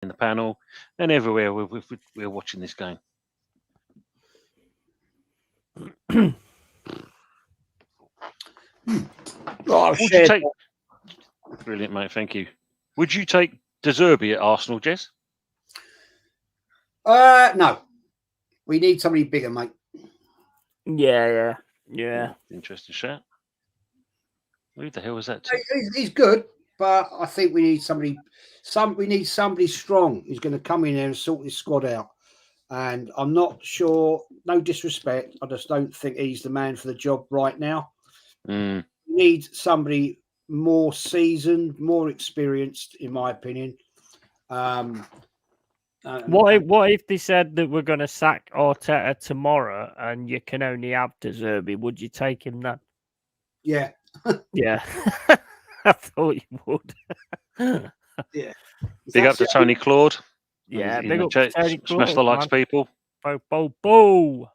in the panel, and everywhere we're watching this game. Would you take? Brilliant, mate. Thank you. Would you take De Zerbi at Arsenal, Jez? No. We need somebody bigger, mate. Yeah. Interesting shout. Who the hell was that? He's good, but I think we need somebody. We need somebody strong who's going to come in there and sort this squad out. And I'm not sure. No disrespect, I just don't think he's the man for the job right now. We need somebody more seasoned, more experienced, in my opinion. What if they said that we're going to sack Arteta tomorrow and you can only have De Zerbi? Would you take him then? Yeah. Yeah. I thought you would. Yeah. Big up to Tony Claude. Yeah, big up to Tony Claude. Smash the likes, people. Bo.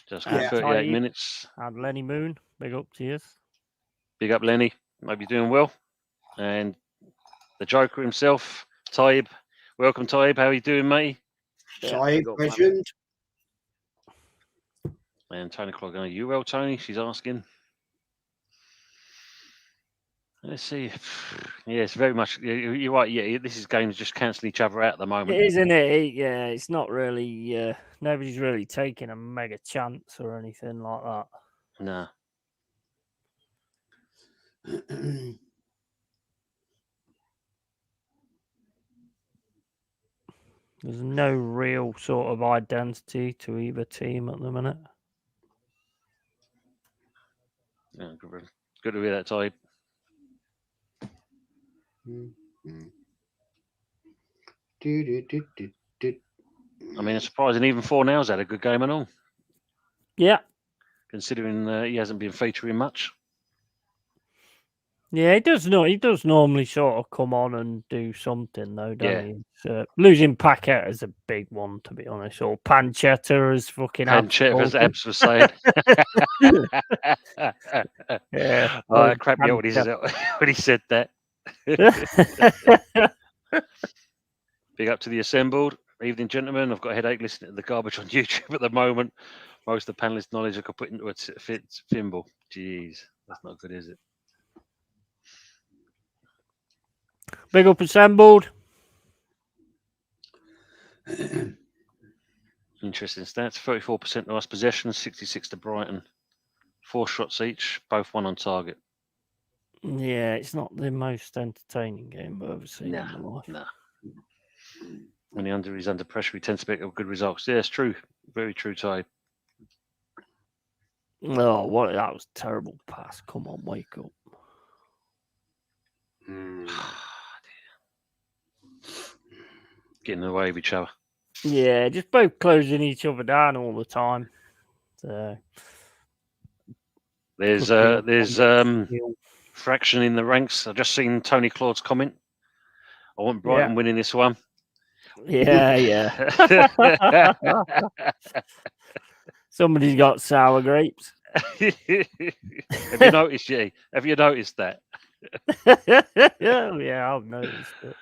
Just got 38 minutes. And Lenny Moon, big up to you. Big up, Lenny. Hope you're doing well. And the Joker himself, Taib. Welcome, Taib. How are you doing, mate? Taib, legend. And Tony Clark going, you well, Tony? She's asking. Let's see. Yeah, it's very much. You're right. Yeah, this is games just cancelling each other out at the moment. Isn't it? Yeah, it's not really. Nobody's really taking a mega chance or anything like that. No. There's no real sort of identity to either team at the minute. Yeah, good to hear that, Type. I mean, it's surprising even 4-0's had a good game and all. Yeah. Considering he hasn't been featuring much. Yeah, he does normally sort of come on and do something, though, don't he? Losing Paquette is a big one, to be honest. Or Pancetta is fucking Pancetta, as Abs was saying. Yeah. Oh, crap, yeah, when he said that. Big up to the assembled. Evening, gentlemen. I've got a headache listening to the garbage on YouTube at the moment. Most of the panelists' knowledge I could put into a thimble. Jeez, that's not good, is it? Big up assembled. Interesting stats. 34% of us possessions, 66 to Brighton. 4 shots each, both one on target. Yeah, it's not the most entertaining game I've ever seen in my life. Nah. When he's under pressure, he tends to pick up good results. Yeah, it's true. Very true, Ty. Oh, that was a terrible pass. Come on, wake up. Getting away with each other. Yeah, just both closing each other down all the time. So there's fraction in the ranks. I've just seen Tony Claude's comment. I want Brighton winning this one. Yeah. Somebody's got sour grapes. Have you noticed, G? Have you noticed that? Yeah, I've noticed it.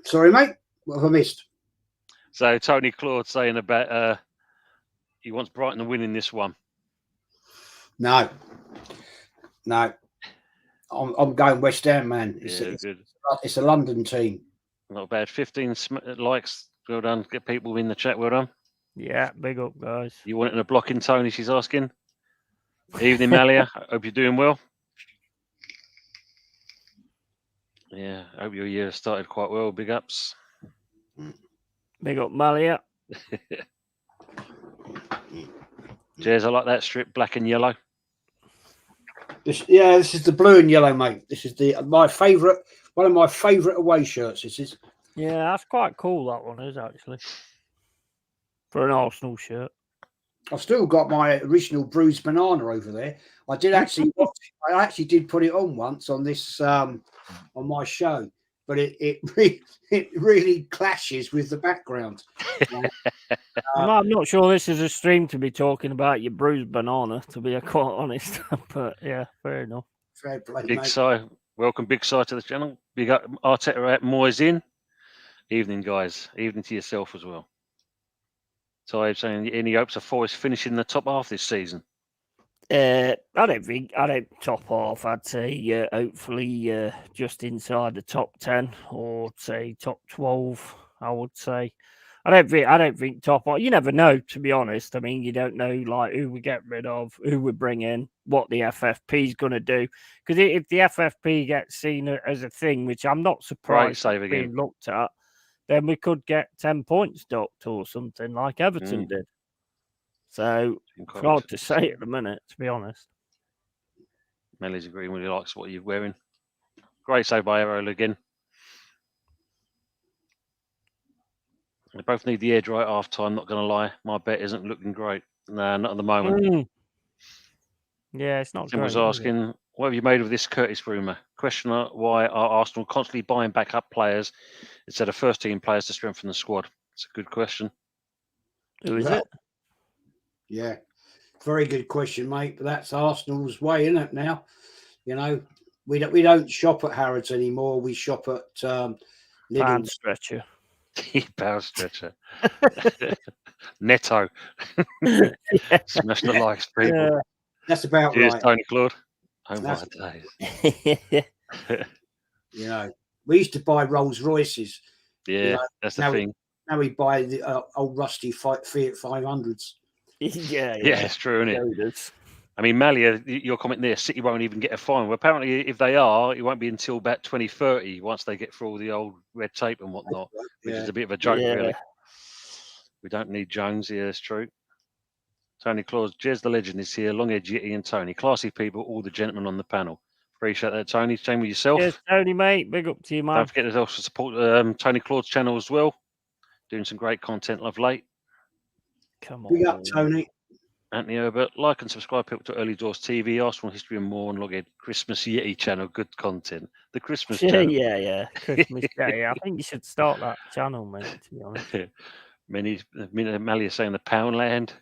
Sorry, mate. What have I missed? So Tony Claude saying about he wants Brighton to win in this one. No. I'm going West Ham, man. It's a London team. Not bad. 15 likes. Well done. Get people in the chat. Well done. Yeah, big up, guys. You want it in a blocking, Tony? She's asking. Evening, Malia. Hope you're doing well. Yeah, hope your year started quite well. Big ups. Big up, Malia. Jez, I like that strip, black and yellow. This is the blue and yellow, mate. This is one of my favourite away shirts. This is. Yeah, that's quite cool. That one is actually for an Arsenal shirt. I've still got my original bruised banana over there. I actually did put it on once on this on my show, but it really clashes with the background. I'm not sure this is a stream to be talking about your bruised banana, to be quite honest. But yeah, fair enough. Fair play, Big mate. Si, welcome Big Si to the channel. Big up Arteta at Moyes in. Evening, guys. Evening to yourself as well. So, saying any hopes of Forest finishing the top half this season? I don't top half. I'd say hopefully just inside the top 10 or say top 12. I would say. I don't think top half. You never know, to be honest. I mean, you don't know like who we get rid of, who we bring in, what the FFP is going to do. Because if the FFP gets seen as a thing, which I'm not surprised save again. being looked at, then we could get 10 points docked or something like Everton did. So it's hard to say at the minute, to be honest. Melly's agreeing with you, likes what you're wearing. Great save by Errol again. They both need the air dry at half time, not going to lie. My bet isn't looking great. No, not at the moment. Yeah, it's not Tim great. was asking, what have you made of this Curtis rumour? Questioner, why are Arsenal constantly buying back up players instead of first-team players to strengthen the squad? It's a good question. Who is it? Yeah, very good question, mate. But that's Arsenal's way, isn't it? Now, you know, we don't shop at Harrods anymore. We shop at Pound stretcher. Power stretcher. Netto. Smash the likes, people. That's about Cheers, right. Tony Claude. Oh my days. You know, we used to buy Rolls Royces. Yeah, that's the thing. Now we buy the old rusty Fiat 500s. Yeah, it's true, isn't it? I mean, Malia, your comment there, City won't even get a fine. Well, apparently, if they are, it won't be until about 2030 once they get through all the old red tape and whatnot, which is a bit of a joke, really. We don't need Jones here, it's true. Tony Claus, Jez the legend is here, Long Haired Yeti and Tony. Classy people, all the gentlemen on the panel. Appreciate that, Tony. Same with yourself. Yes, Tony, mate. Big up to you, man. Don't forget to also support Tony Claude's channel as well. Doing some great content of late. Come on. Big up, Tony. Anthony Herbert, like and subscribe people to Early Doors TV, Arsenal History and More, and Long Haired Christmas Yeti channel. Good content. The Christmas channel. Yeah. Christmas Yeti. I think you should start that channel, mate, to be honest. Mally is saying the Poundland.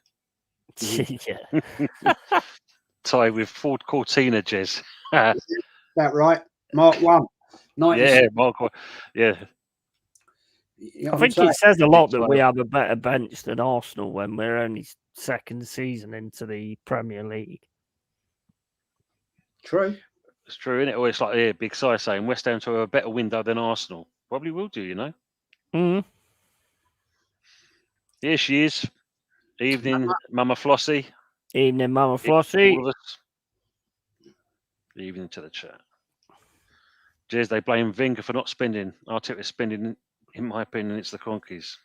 Yeah. Tie with Ford Cortina, Jez. That right? Mark 1. Yeah, Mark 1. Yeah. I think it says a lot that we have a better bench than Arsenal when we're only second season into the Premier League. True. It's true, isn't it? Or it's like Big Si saying West Ham to have a better window than Arsenal. Probably will do, you know. Mm-hmm. Here she is. Evening, Mama Flossie. Evening, Mama Flossie. All of us. Evening to the chat. Jez, they blame Wenger for not spending. Arteta is spending. In my opinion, it's the Cronkies.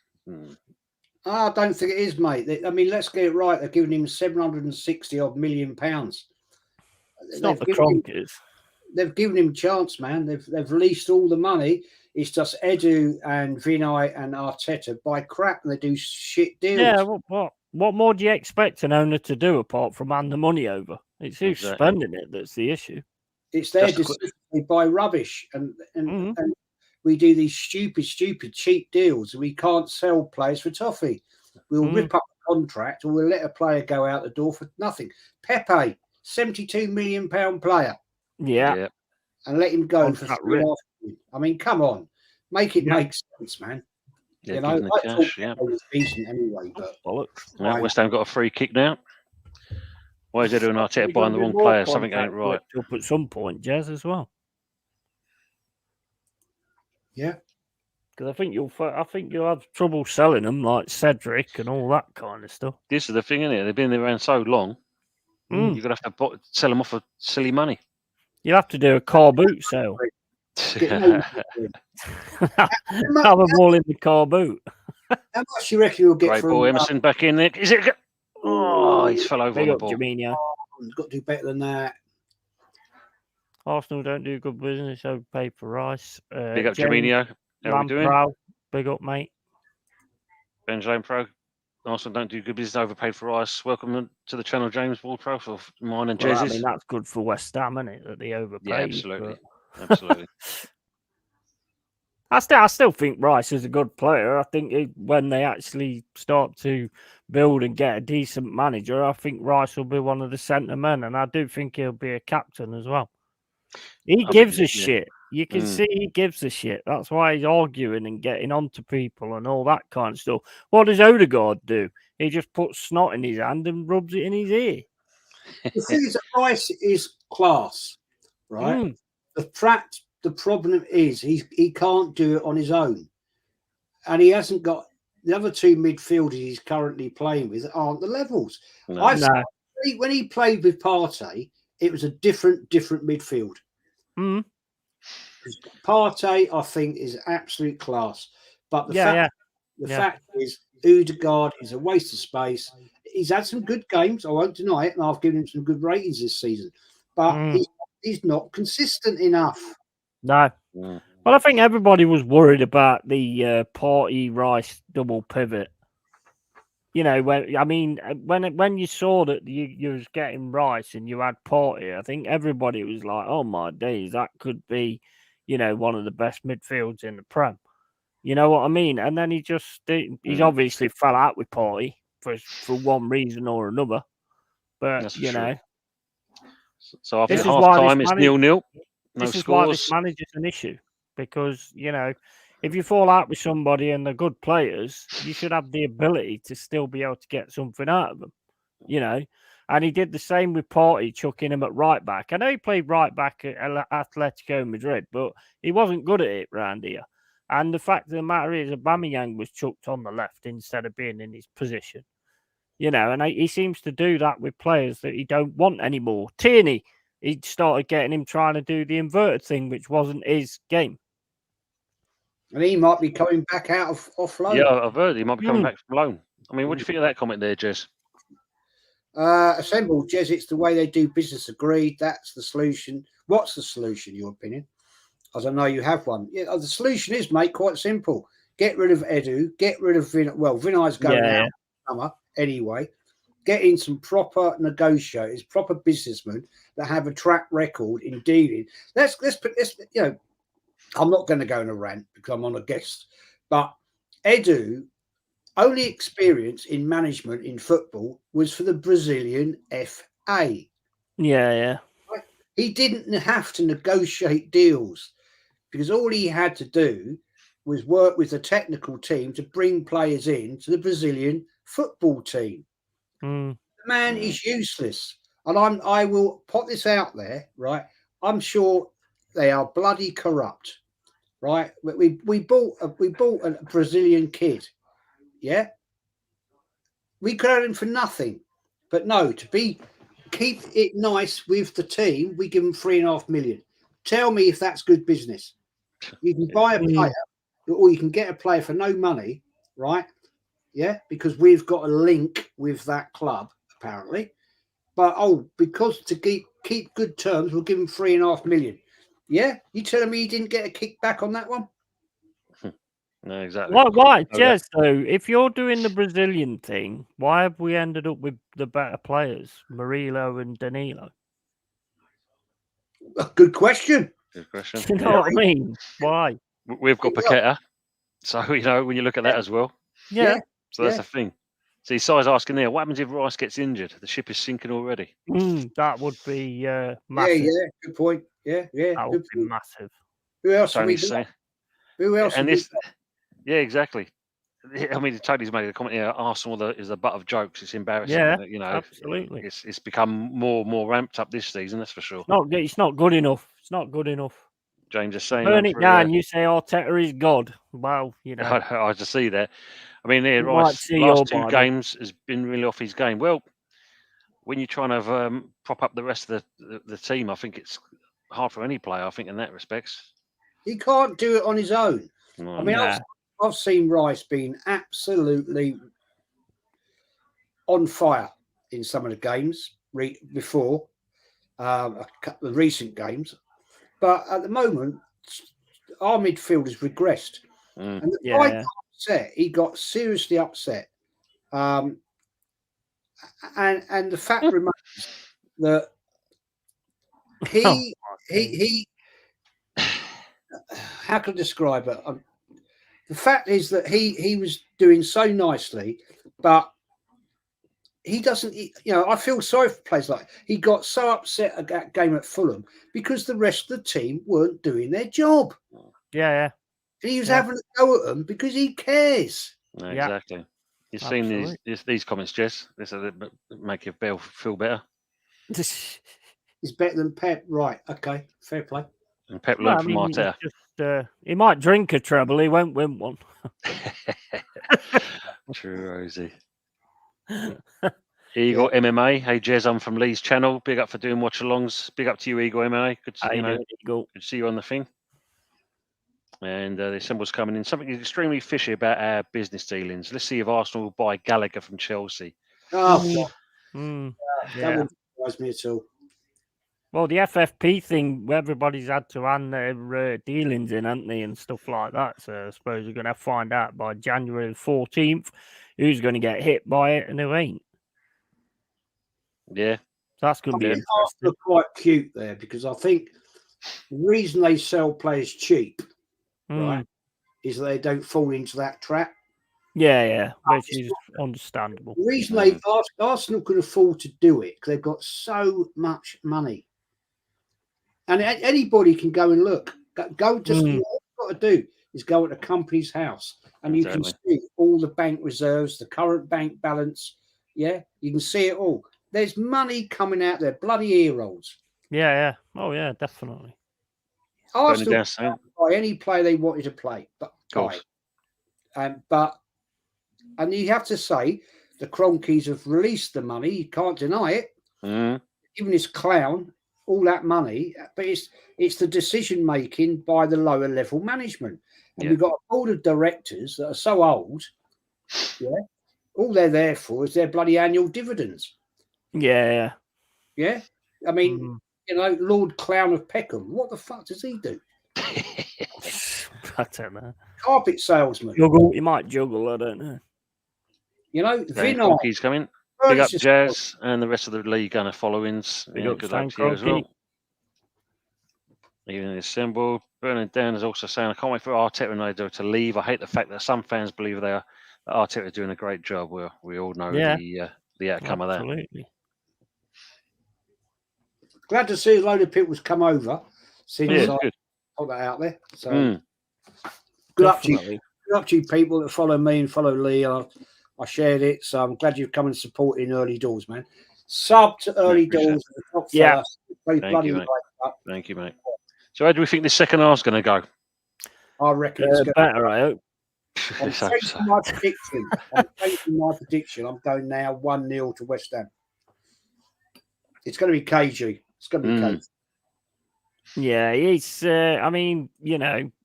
I don't think it is, mate. I mean, let's get it right. They're giving him 760 odd million pounds. It's not the Cronkies. They've given him a chance, man. They've released all the money. It's just Edu and Vinay and Arteta buy crap and they do shit deals. Yeah, what more do you expect an owner to do apart from hand the money over? It's who's spending it that's the issue. It's their decision. They buy rubbish and we do these stupid, cheap deals. We can't sell players for toffee. We'll rip up the contract or we'll let a player go out the door for nothing. Pepe, £72 million player. Yeah. And let him go for 3.5. I mean, come on. Make it make sense, man. Yeah, you know, the cash, it was decent anyway, but West Ham got a free kick now. Why is Edu and Arteta buying the wrong player? Something ain't right. Up at some point, Jez, as well. Yeah, because I think you'll have trouble selling them, like Cedric and all that kind of stuff. This is the thing, isn't it? They've been around so long. You're gonna have to sell them off for silly money. You'll have to do a car boot sale. Have them all in the car boot. How much you reckon you'll get Great for ball, Emerson back in there? Is it? Oh, he's fell over on the ball. Jaminho. He's got to do better than that. Arsenal don't do good business, overpay for Rice. Big up Jaminho. How are we doing? Big up, mate. Benjamin Pro. Arsenal don't do good business, overpaid for Rice. Welcome to the channel, James Wall Pro, for mine and Jez's. I mean, that's good for West Ham, isn't it? That they overpay. Yeah, absolutely. Absolutely. I still think Rice is a good player. I think when they actually start to build and get a decent manager, I think Rice will be one of the centre men, and I do think he'll be a captain as well. He gives a shit. You can see he gives a shit. That's why he's arguing and getting on to people and all that kind of stuff. What does Odegaard do? He just puts snot in his hand and rubs it in his ear. The thing is, Rice is class, right? The problem is he can't do it on his own, and he hasn't got the other two midfielders he's currently playing with aren't the levels. When he played with Partey, it was a different midfield. Partey, I think, is absolute class, but the fact is, Odegaard is a waste of space. He's had some good games, I won't deny it, and I've given him some good ratings this season, but he's not consistent enough. No. Well, I think everybody was worried about the Partey Rice double pivot. You know, when you saw that you was getting Rice and you had Partey, I think everybody was like, "Oh my days, that could be, you know, one of the best midfields in the Prem." You know what I mean? And then he's obviously fell out with Partey for one reason or another. But That's you know, so after half time, it's 0-0. This is why this manager's an issue, because you know, if you fall out with somebody and they're good players, you should have the ability to still be able to get something out of them. You know, and he did the same with Partey, chucking him at right back. I know he played right back at Atletico Madrid, but he wasn't good at it round here. And the fact of the matter is, Aubameyang was chucked on the left instead of being in his position. You know, and he seems to do that with players that he don't want anymore. Tierney, he started getting him trying to do the inverted thing, which wasn't his game. And he might be coming back out off loan. Yeah, I've heard he might be coming back from loan. I mean, what do you think of that comment there, Jez? Assemble, Jez, it's the way they do business. Agreed. That's the solution. What's the solution, in your opinion? As I know you have one. Yeah, the solution is, mate, quite simple. Get rid of Edu. Get rid of Vinay's going out summer anyway. Get in some proper negotiators, proper businessmen that have a track record in dealing. Let's put this. You know, I'm not going to go on a rant because I'm on a guest, but Edu only experience in management in football was for the Brazilian FA. Yeah. Right? He didn't have to negotiate deals because all he had to do was work with the technical team to bring players in to the Brazilian football team. The man is useless. And I will put this out there, right? I'm sure they are bloody corrupt, right? We bought a Brazilian kid, yeah. We could have him for nothing, but no, keep it nice with the team. We give him 3.5 million. Tell me if that's good business. You can buy a player, or you can get a player for no money, right? Yeah, because we've got a link with that club apparently. But because to keep good terms, we'll give him 3.5 million. Yeah, you telling me he didn't get a kickback on that one? No, exactly. Why? Jez, though, if you're doing the Brazilian thing, why have we ended up with the better players, Murillo and Danilo? Good question. Good question. You know what I mean? Why? We've got Paqueta, so you know when you look at that as well. Yeah. So that's the thing. See, Si's asking there, what happens if Rice gets injured? The ship is sinking already. That would be massive. Yeah. Good point. Yeah. That would be massive. Who else? Who else? And this, yeah, exactly. I mean, Tony's made a comment here. Arsenal is the butt of jokes. It's embarrassing. Yeah, you know, absolutely. It's become more ramped up this season. That's for sure. It's not good enough. It's not good enough. James is saying, burn it down. You say Arteta is God. Well, you know, I just see that. I mean, Rice last two games has been really off his game. Well, when you're trying to prop up the rest of the team, I think it's hard for any player. I think in that respects, he can't do it on his own. No. I mean, I've seen Rice being absolutely on fire in some of the games before the recent games, but at the moment, our midfield has regressed, and the guy got upset. He got seriously upset, and the fact remains that he how can I describe it? The fact is that he was doing so nicely, but he doesn't. I feel sorry for players like he got so upset at that game at Fulham because the rest of the team weren't doing their job. Yeah. And he was having a go at them because he cares. No, exactly. You've seen these comments, Jess. This will make your Bell feel better. He's better than Pep, right? Okay, fair play. And Pep learned from Arteta. He might drink a treble, he won't win one. True, Rosie. Eagle MMA. Hey, Jez, I'm from Lee's channel. Big up for doing watch-alongs. Big up to you, Eagle MMA. Good to see you on the thing. And the symbol's coming in. Something extremely fishy about our business dealings. Let's see if Arsenal will buy Gallagher from Chelsea. That wouldn't surprise me at all. Well, the FFP thing, everybody's had to hand their dealings in, haven't they, and stuff like that. So I suppose we're going to find out by January 14th who's going to get hit by it and who ain't. Yeah. So that's going to be interesting. Arsenal are quite cute there because I think the reason they sell players cheap, right, is that they don't fall into that trap. Yeah, which is understandable. The reason Arsenal could afford to do it because they've got so much money. And anybody can go and look. Go just all you've got to do is go at a company's house and you can see all the bank reserves, the current bank balance. Yeah, you can see it all. There's money coming out there, bloody ear rolls. Yeah. Oh, yeah, definitely. Arsenal can buy any player they wanted to play, but and you have to say the Cronkies have released the money. You can't deny it. Even this clown all that money, but it's the decision making by the lower level management. And we've got a board of directors that are so old. Yeah, all they're there for is their bloody annual dividends. Yeah. I mean, Lord Clown of Peckham. What the fuck does he do? I don't know. Carpet salesman. He might juggle. I don't know. Vinay. He's coming. Big up Jazz and the rest of the league gunner followings. Good luck to you as well. Even the symbol. Bernard Dan is also saying, I can't wait for Arteta and Nader to leave. I hate the fact that some fans believe that Arteta is doing a great job. Well, we all know the outcome of that. Absolutely. Glad to see a load of people come over since I good. put that out there. So good up to you people that follow me and follow Lee. I shared it, so I'm glad you've come and supported in early doors, man. Sub to early doors. Thank you, mate. So how do we think this second half's going to go? I reckon it's better, I hope. I'm changing my prediction. I'm going now 1-0 to West Ham. It's going to be cagey. It's going to be cagey. Yeah, it's. I mean,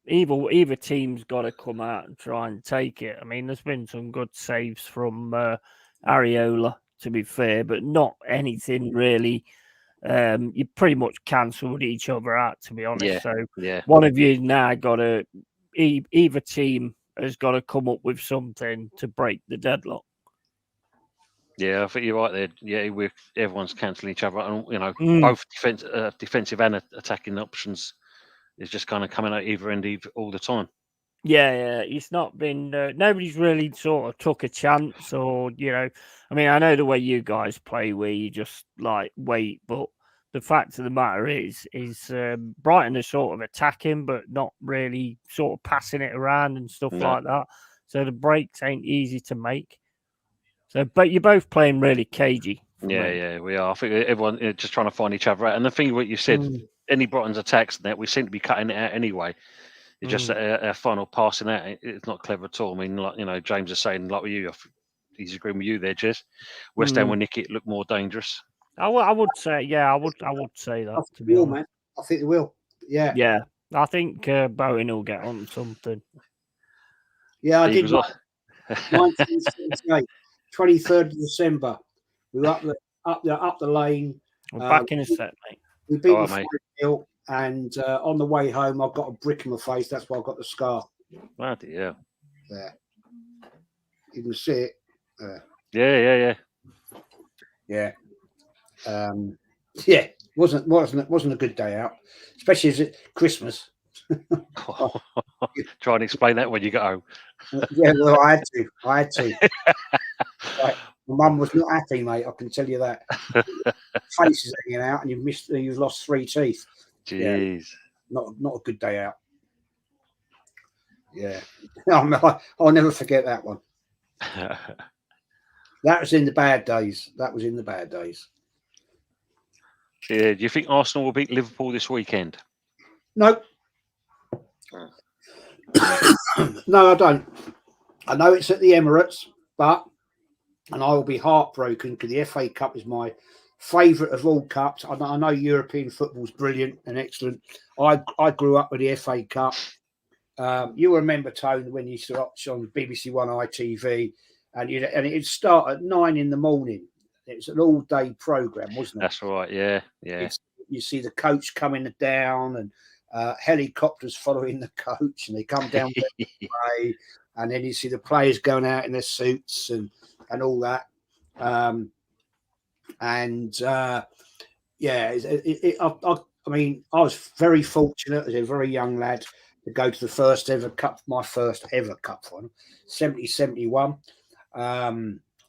either team's got to come out and try and take it. I mean, there's been some good saves from Areola, to be fair, but not anything really. You pretty much cancelled each other out, to be honest. One of you now got to. Either team has got to come up with something to break the deadlock. Yeah, I think you're right there. Yeah, everyone's cancelling each other, and both defensive and attacking options is just kind of coming out either end all the time. Yeah, it's not been. Nobody's really sort of took a chance, or I mean, I know the way you guys play, where you just like wait, but the fact of the matter is Brighton is sort of attacking, but not really sort of passing it around and stuff like that. So the breaks ain't easy to make. So, but you're both playing really cagey. Yeah, we are. I think everyone just trying to find each other out. And the thing what you said, any Brighton's attacks and that we seem to be cutting it out anyway. It's just our final passing out. It's not clever at all. I mean, like James is saying, like with you, he's agreeing with you there, Jez. West Ham will nick it, look more dangerous. I would say, I would say that. I think they will, man. I think they will. Yeah. Yeah. I think Bowen will get on something. Yeah, I did. 1978, 23rd of December. We were up the lane. We're back in a set, mate. We beat them 4-0, and on the way home, I've got a brick in my face. That's why I've got the scar. Bloody hell. There. You can see it. Yeah. Wasn't a good day out, especially as it's Christmas. Try and explain that when you get home. Yeah, well, I had to. Right. My mum was not happy, mate. I can tell you that. Face is hanging out, and you've lost 3 teeth. Jeez. Yeah, not a good day out. Yeah, I'll never forget that one. That was in the bad days. Yeah. Do you think Arsenal will beat Liverpool this weekend? No. No, I don't. I know it's at the Emirates, and I will be heartbroken because the FA Cup is my favourite of all cups. I know European football's brilliant and excellent. I grew up with the FA Cup. You remember, Tone, when you used to watch on BBC One ITV, and it'd start at 9 in the morning. It was an all-day programme, wasn't it? That's right. Yeah. You see the coach coming down, and helicopters following the coach, and they come down the way, and then you see the players going out in their suits and all that. I mean, I was very fortunate as a very young lad to go to the my first ever cup final, 70-71.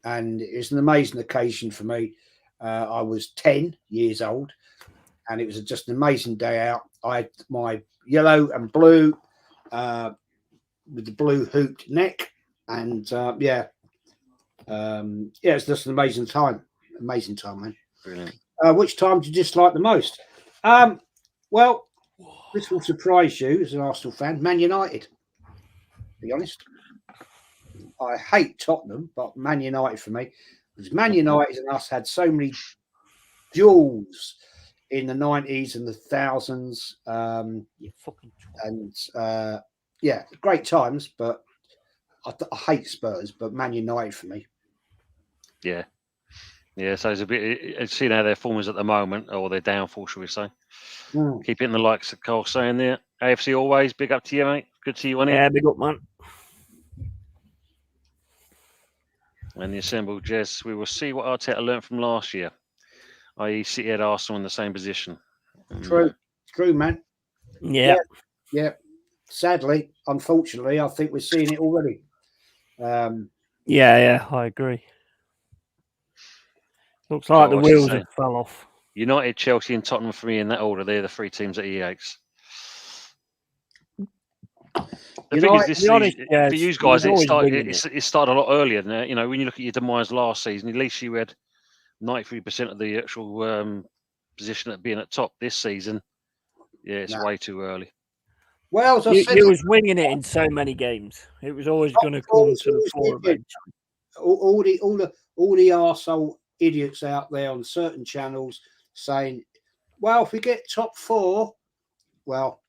And it was an amazing occasion for me. I was 10 years old, and it was just an amazing day out. I had my yellow and blue with the blue hooped neck, and it's just an amazing time, man. Brilliant. Which time do you dislike the most? Well, this will surprise you as an Arsenal fan. Man United, to be honest. I hate Tottenham, but Man United for me, because Man United and us had so many duels in the 90s and the 2000s. Great times, but I hate Spurs, but Man United for me. Yeah. Yeah, so it's a bit, seeing how their form is at the moment, or their downfall, shall we say. Keep hitting the likes of Cole saying there. AFC always, big up to you, mate. Good to see you on here. Yeah, big up, man. And the assembled Jez, we will see what Arteta learned from last year, i.e. City had Arsenal in the same position. True, man. Yeah. Sadly, unfortunately, I think we're seeing it already. Yeah, I agree. Looks like the wheels have fell off. United, Chelsea, and Tottenham for me in that order. They're the 3 teams that he hates. The thing is, this season, for you guys, it started a lot earlier than that. You know, when you look at your demise last season, at least you had 93% of the actual position at being at top. This season, it's way too early. Well, as I said, you was winging it in so many games. It was always going to come to the fore eventually. All the arsehole idiots out there on certain channels saying, well, if we get top 4, well,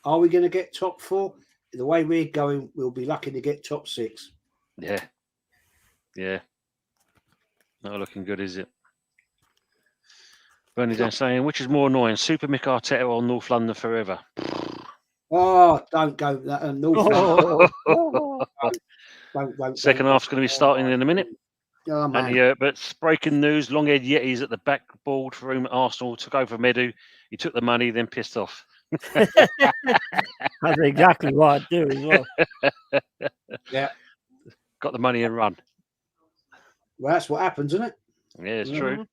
are we going to get top 4? The way we're going, we'll be lucky to get top 6. Yeah. Not looking good, is it? Bernie down saying, which is more annoying, Super Mick Arteta or North London forever? Oh, don't go that North London. Second half's going to be starting in a minute. Oh, man. And, but breaking news, Long Haired Yeti's at the backboard for him at Arsenal, took over Medu. He took the money, then pissed off. That's exactly what I'd do as well. Yeah. Got the money and run. Well, that's what happens, isn't it? Yeah, it's true.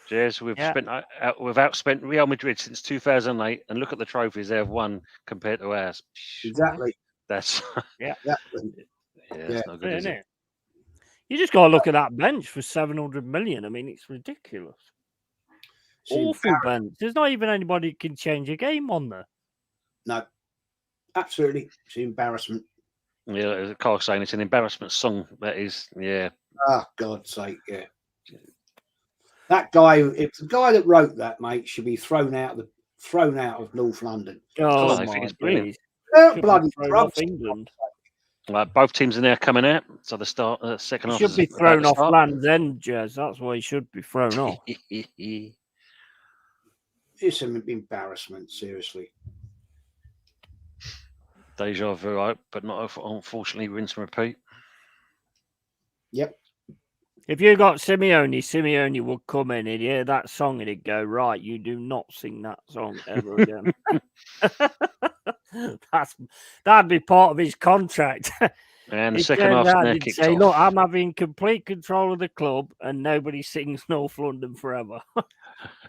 Jez, we've outspent Real Madrid since 2008, and look at the trophies they have won compared to ours. Exactly. That's that's not good, is it? You just got to look at that bench for 700 million. I mean, it's ridiculous. Awful bench. There's not even anybody who can change a game on there. No, absolutely. It's an embarrassment. Yeah, as Carl saying, it's an embarrassment song. That is, yeah. Oh, God's sake, yeah. That guy, if the guy that wrote that, mate, should be thrown out of North London. Oh, I think it's brilliant. Bloody drugs. England. Like both teams are now coming out, so the second half should be thrown off Land's End, Jez. That's why he should be thrown off. It's an embarrassment, seriously. Deja vu, but not unfortunately rinse and repeat. Yep. If you got Simeone would come in and hear that song and he'd go, right, you do not sing that song ever again. That'd be part of his contract. And the He second turned half around now and kicked say, off. "Look, I'm having complete control of the club, and nobody sings North London Forever."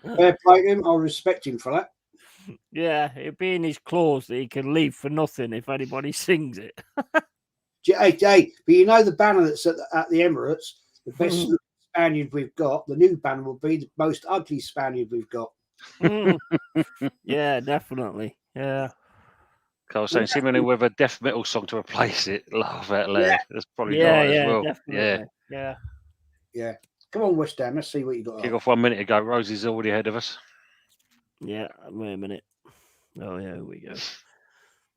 Fair play to him. I respect him for that. Yeah, it'd be in his clause that he can leave for nothing if anybody sings it. Hey, but you know the banner that's at the Emirates, the best Spaniard we've got. The new banner will be the most ugly Spaniard we've got. Yeah, definitely. Yeah. I was saying, Simone with a death metal song to replace it. Laugh out loud. Yeah. That's probably Yeah, right yeah, as well. definitely. Yeah. Yeah. Come on, West Ham. Let's see what you got. Kick off 1 minute ago. Rosie's already ahead of us. Yeah, wait a minute. Oh, yeah, here we go.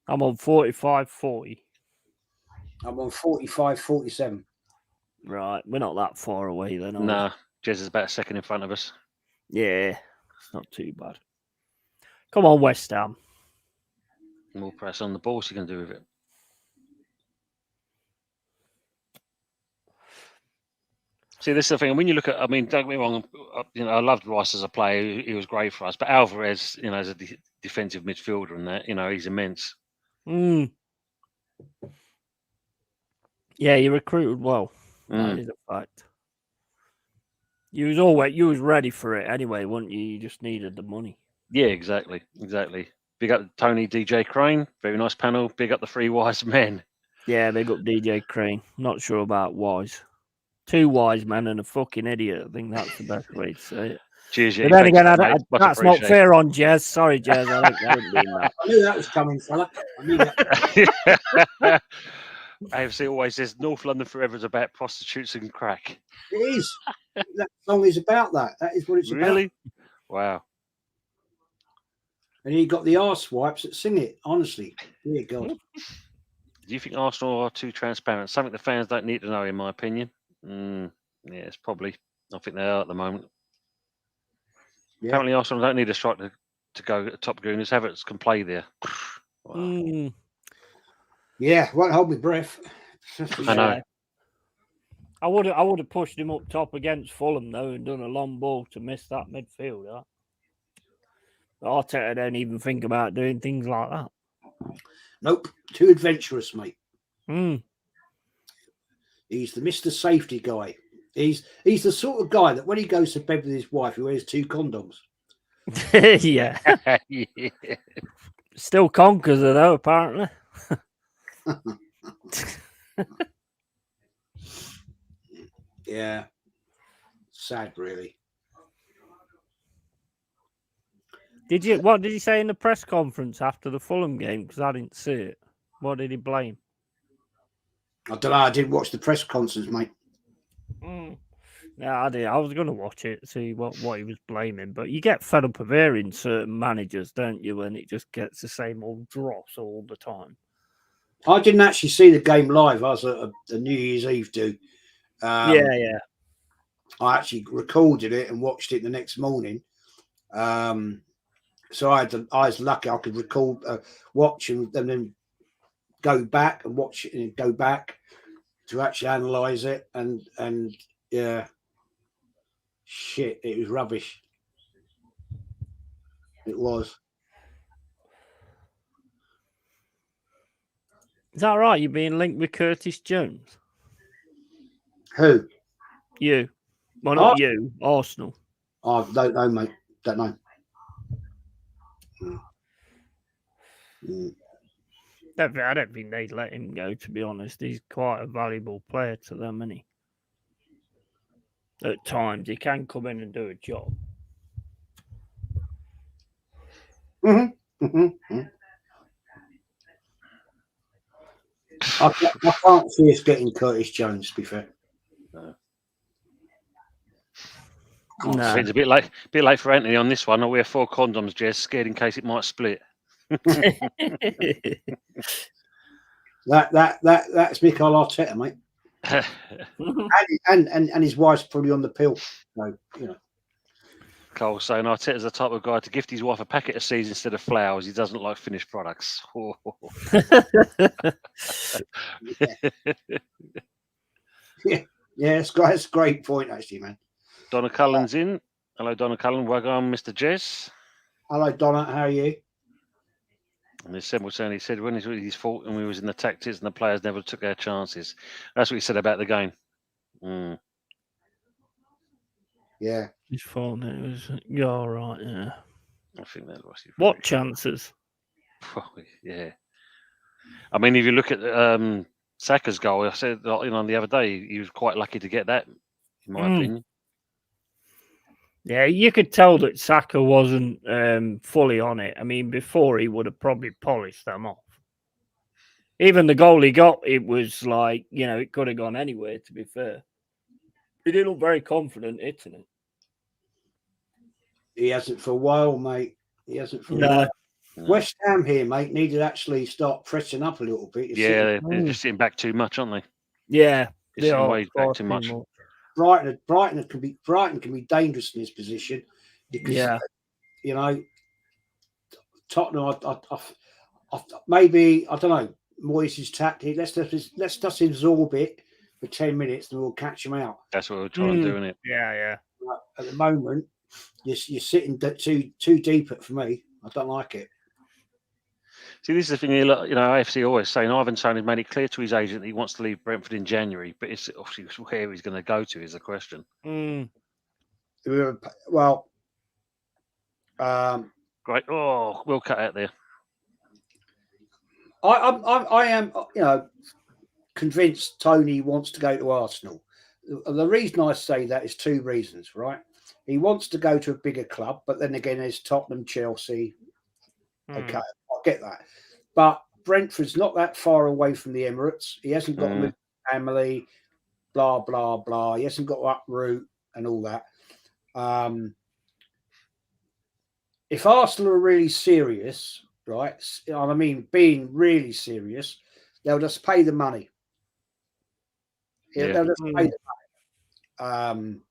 I'm on 45-40. I'm on 45-47. Right, we're not that far away then, are we? Nah, Jez is about a second in front of us. Yeah, it's not too bad. Come on, West Ham. More press on the ball, so you can do with it. See, this is the thing. When you look at, I mean, don't get me wrong. I loved Rice as a player. He was great for us. But Alvarez, as a defensive midfielder and that, he's immense. Yeah, you recruited well. That is a fact. You was ready for it anyway, weren't you? You just needed the money. Yeah, exactly. Big up Tony DJ Crane. Very nice panel. Big up the three wise men. Yeah, big up DJ Crane. Not sure about wise. Two wise men and a fucking idiot. I think that's the best way to say it. Cheers, but then again, that's not fair on Jez. Sorry, Jez. I didn't mean that. I knew that was coming, fella. I knew that. AFC always says North London Forever is about prostitutes and crack. It is. That song is about that. That is what it's about. Really? Wow. And you got the arse wipes that sing it, honestly. Dear God. Do you think Arsenal are too transparent? Something the fans don't need to know, in my opinion. Yeah, it's probably. I think they are at the moment. Yeah. Apparently, Arsenal don't need a striker to go top gooners. Havertz can play there. Wow. Yeah, won't hold my breath. I know. I would have pushed him up top against Fulham though and done a long ball to miss that midfield. Huh? Arteta don't even think about doing things like that. Nope, too adventurous, mate. He's the Mr. Safety guy. He's the sort of guy that when he goes to bed with his wife, he wears 2 condoms. Yeah. Still conquers her though, apparently. Yeah. Sad, really. What did he say in the press conference after the Fulham game? Because I didn't see it. What did he blame? I don't know. I didn't watch the press conference, mate. Yeah, I did. I was going to watch it, see what he was blaming. But you get fed up of hearing certain managers, don't you? And it just gets the same old dross all the time. I didn't actually see the game live. I was at a New Year's Eve do. Yeah. I actually recorded it and watched it the next morning. So I was lucky I could record, watch and then go back and watch it and go back to actually analyze it. And yeah, shit, it was rubbish. It was. Is that right? You're being linked with Curtis Jones? Who? You. Well, not you. Arsenal. I don't know, mate. Don't know. I don't think they'd let him go, to be honest. He's quite a valuable player to them, isn't he? At times, he can come in and do a job. I can't see us getting Curtis Jones, to be fair. No. It's a bit late for Anthony on this one. I wear 4 condoms, Jez, scared in case it might split. That's Mikel Arteta, mate. and his wife's probably on the pill. So, Cole saying Arteta's the type of guy to gift his wife a packet of seeds instead of flowers. He doesn't like finished products. Yeah, it's a great point, actually, man. Donna Cullen's in. Hello, Donna Cullen. Welcome, Mr. Jez. Hello, Donna. How are you? And this was saying, he said when his fault and we was in the tactics and the players never took their chances. That's what he said about the game. Yeah. His fault. It was. You're all right. Yeah. I think that was it. What chances? Probably, yeah. I mean, if you look at Saka's goal, I said on the other day, he was quite lucky to get that, in my opinion. Yeah, you could tell that Saka wasn't fully on it. I mean, before he would have probably polished them off. Even the goal he got, it was like, it could have gone anywhere, to be fair. He didn't look very confident hitting it. He hasn't for a while, mate. He hasn't for a No. while. West Ham here, mate, need to actually start pressing up a little bit. They're just sitting back too much, aren't they? Yeah, they are way back too much. Brighton can be dangerous in this position because Tottenham. Maybe I don't know Moyes' tactic. Let's just absorb it for 10 minutes and we'll catch them out. That's what we're trying to do, isn't it? Yeah. At the moment, you're sitting too deep for me. I don't like it. See, this is the thing. AFC always saying Ivan Toney made it clear to his agent that he wants to leave Brentford in January, but it's obviously where he's going to go to is the question. Well, great. Oh, we'll cut out there. I am, convinced Tony wants to go to Arsenal. The reason I say that is two reasons, right? He wants to go to a bigger club, but then again, there's Tottenham, Chelsea. Okay, I get that. But Brentford's not that far away from the Emirates. He hasn't got a family, blah, blah, blah. He hasn't got to uproot and all that. If Arsenal are really serious, right, I mean, being really serious, they'll just pay the money. They'll just pay the money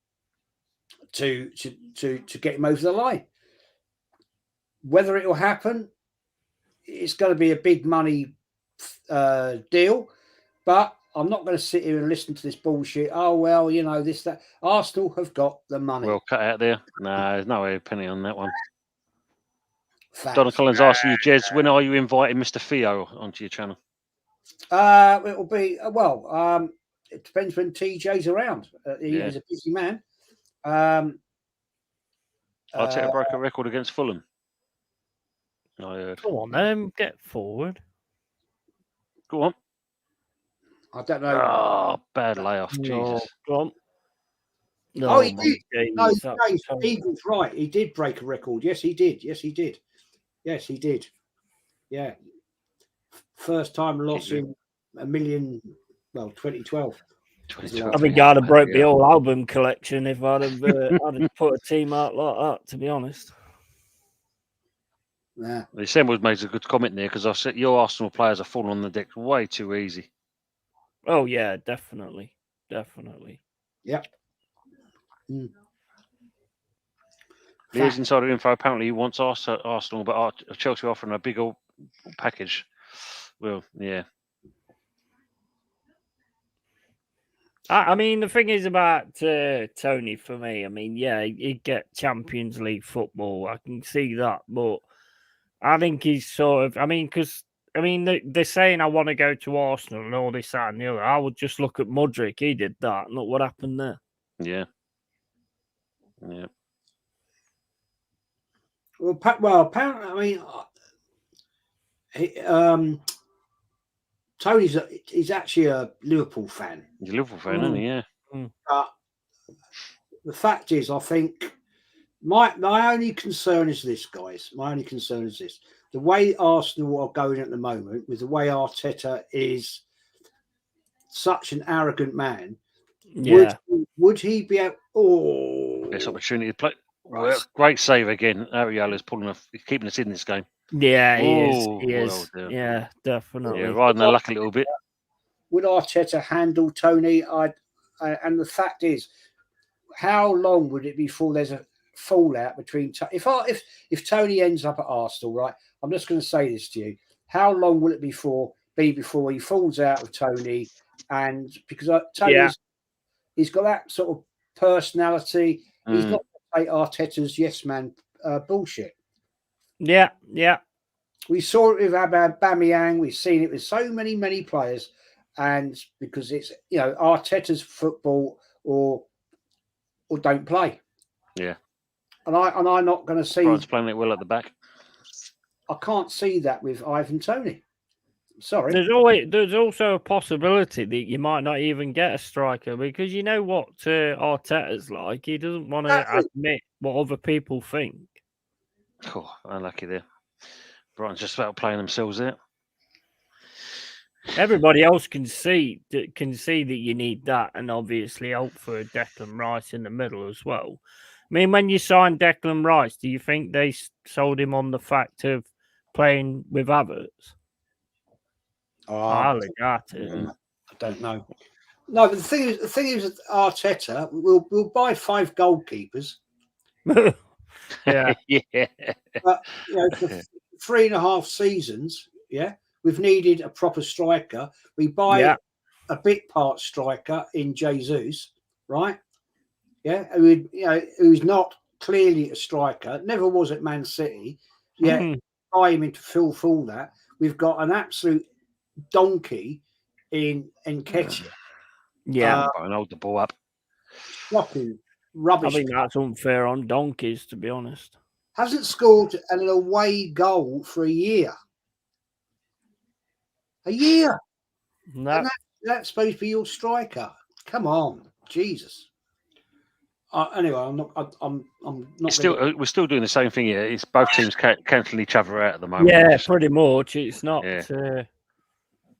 to get him over the line. Whether it will happen, it's going to be a big money deal, but I'm not going to sit here and listen to this bullshit. Oh, well, this, that. Arsenal have got the money. Well, cut out there. No, there's no penny on that one. Facts. Donna Collins asking you, Jez, when are you inviting Mr. Theo onto your channel? It'll be, it depends when TJ's around. He's a busy man. Arteta broke a record against Fulham. I heard. Go on, get forward. Go on. I don't know. Oh, bad layoff. Jesus. Go on. No, he did. No, Eagle's right. He did break a record. Yes, he did. Yeah. First time loss in a million, 2012. I think I'd have broke the whole album collection if I'd have put a team out like that, to be honest. Yeah. The Sam made a good comment there because I said your Arsenal players are falling on the deck way too easy. Oh, yeah, definitely. Yep. Here's insider info. Apparently, he wants Arsenal, but Chelsea offering a big old package. Well, yeah. I mean, the thing is about Tony for me. I mean, yeah, he'd get Champions League football. I can see that, but I think he's sort of. I mean, because they're saying I want to go to Arsenal and all this, that, and the other. I would just look at Mudryk. He did that. Look what happened there. Yeah. Well, apparently, Tony's he's actually a Liverpool fan. He's a Liverpool fan, isn't he? Yeah. But the fact is, I think my only concern is this, guys. My only concern is this: the way Arsenal are going at the moment, with the way Arteta is such an arrogant man. Yeah. Would he be able? Oh, Best opportunity to play. Well, great save again. Ariola's keeping us in this game. Yeah, he is. Well, yeah, definitely. Yeah, riding the luck a little bit. Would Arteta handle Tony? And the fact is, how long would it be before there's a fallout between? If Tony ends up at Arsenal, right? I'm just going to say this to you: how long will it be before he falls out of Tony? And because he's got that sort of personality, he's not going to take Arteta's yes man bullshit. Yeah. We saw it with Aubameyang. We've seen it with so many players, and because it's Arteta's football or don't play. Yeah, and I'm not going to see. Brighton's playing it well at the back. I can't see that with Ivan Toney. Sorry. There's also a possibility that you might not even get a striker because you know what Arteta's like. He doesn't want to admit what other people think. Oh, unlucky there. Brighton's just about playing themselves out. Everybody else can see that you need that, and obviously hope for a Declan Rice in the middle as well. I mean, when you signed Declan Rice, do you think they sold him on the fact of playing with Havertz? I doubt it. I don't know. No, but the thing is, Arteta will buy 5 goalkeepers. Yeah, yeah. But for 3.5 seasons, we've needed a proper striker. We buy a bit part striker in Jesus, right? Yeah, who's not clearly a striker, never was at Man City. Yeah, buy him into fulfill that. We've got an absolute donkey in Nketiah. Yeah, and hold the ball up. Shocking rubbish. I think that's unfair on donkeys, to be honest. Hasn't scored an away goal for a year. A year. No. And that's supposed to be your striker. Come on, Jesus. Anyway, I'm not. We're still doing the same thing here. It's both teams cancelling each other out at the moment. Yeah, pretty much. It's not.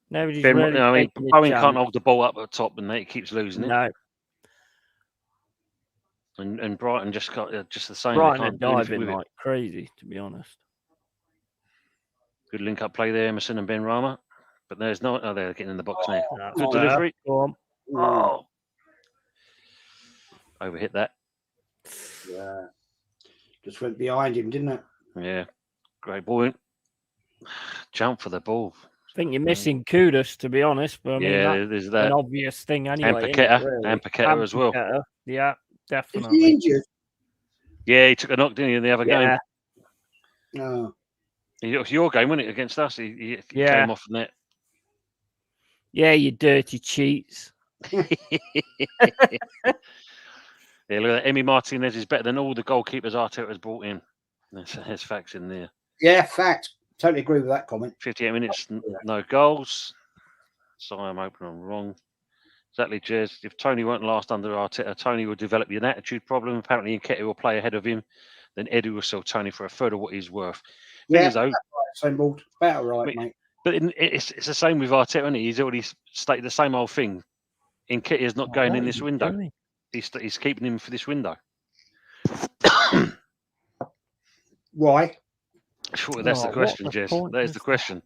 Nobody's really. I mean, Bowen can't hold the ball up at the top, and he keeps losing it. No. And Brighton just got just the same. Brighton are diving like crazy, to be honest. Good link-up play there, Emerson and Ben Rama. But there's no. Oh, they're getting in the box now. Good delivery. Go on. Oh. Overhit that. Yeah. Just went behind him, didn't it? Yeah. Great ball in. Jump for the ball. I think you're missing Kudus, to be honest. But I mean, there's that. An obvious thing anyway. And Paqueta as well. Yeah, definitely. Is he injured? Yeah, he took a knock, didn't he, in the other game? No. It was your game, wasn't it, against us? He came off the net. Yeah, you dirty cheats. Yeah, look at that. Emi Martinez is better than all the goalkeepers Arteta has brought in. There's facts in there. Yeah, fact. Totally agree with that comment. 58 minutes, no goals. Sorry, I'm open and wrong. Exactly, Jez. If Tony won't last under Arteta, Tony will develop an attitude problem. Apparently, Nketiah will play ahead of him. Then Eddie will sell Tony for a third of what he's worth. About right, mate. But it's the same with Arteta, isn't he? He's already stated the same old thing. Nketiah's not going in this window. He's keeping him for this window. Why? Sure, that's the question, Jez. That is the question.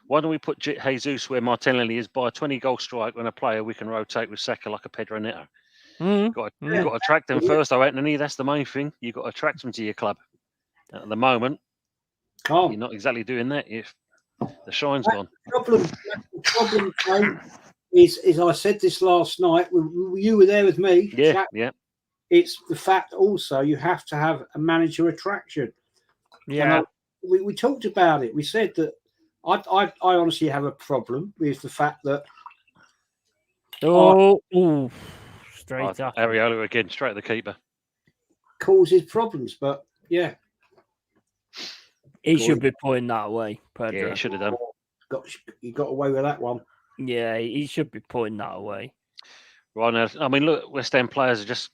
Why don't we put Jesus where Martinelli is, buy a 20-goal strike when a player we can rotate with Saka like a Pedro Neto? You've got to attract them first, though, Anthony. That's the main thing. You've got to attract them to your club. At the moment, you're not exactly doing that if the shine's gone. The problem is I said this last night. You were there with me. Yeah. It's the fact also you have to have a manager attraction. Yeah. We talked about it. We said that I honestly have a problem with the fact that straight up Areola again, straight at the keeper. Causes problems, but yeah. He should be putting that away, Pedro. Yeah, he should have done. He got away with that one. Yeah, he should be putting that away. Right now, I mean, look, West Ham players are just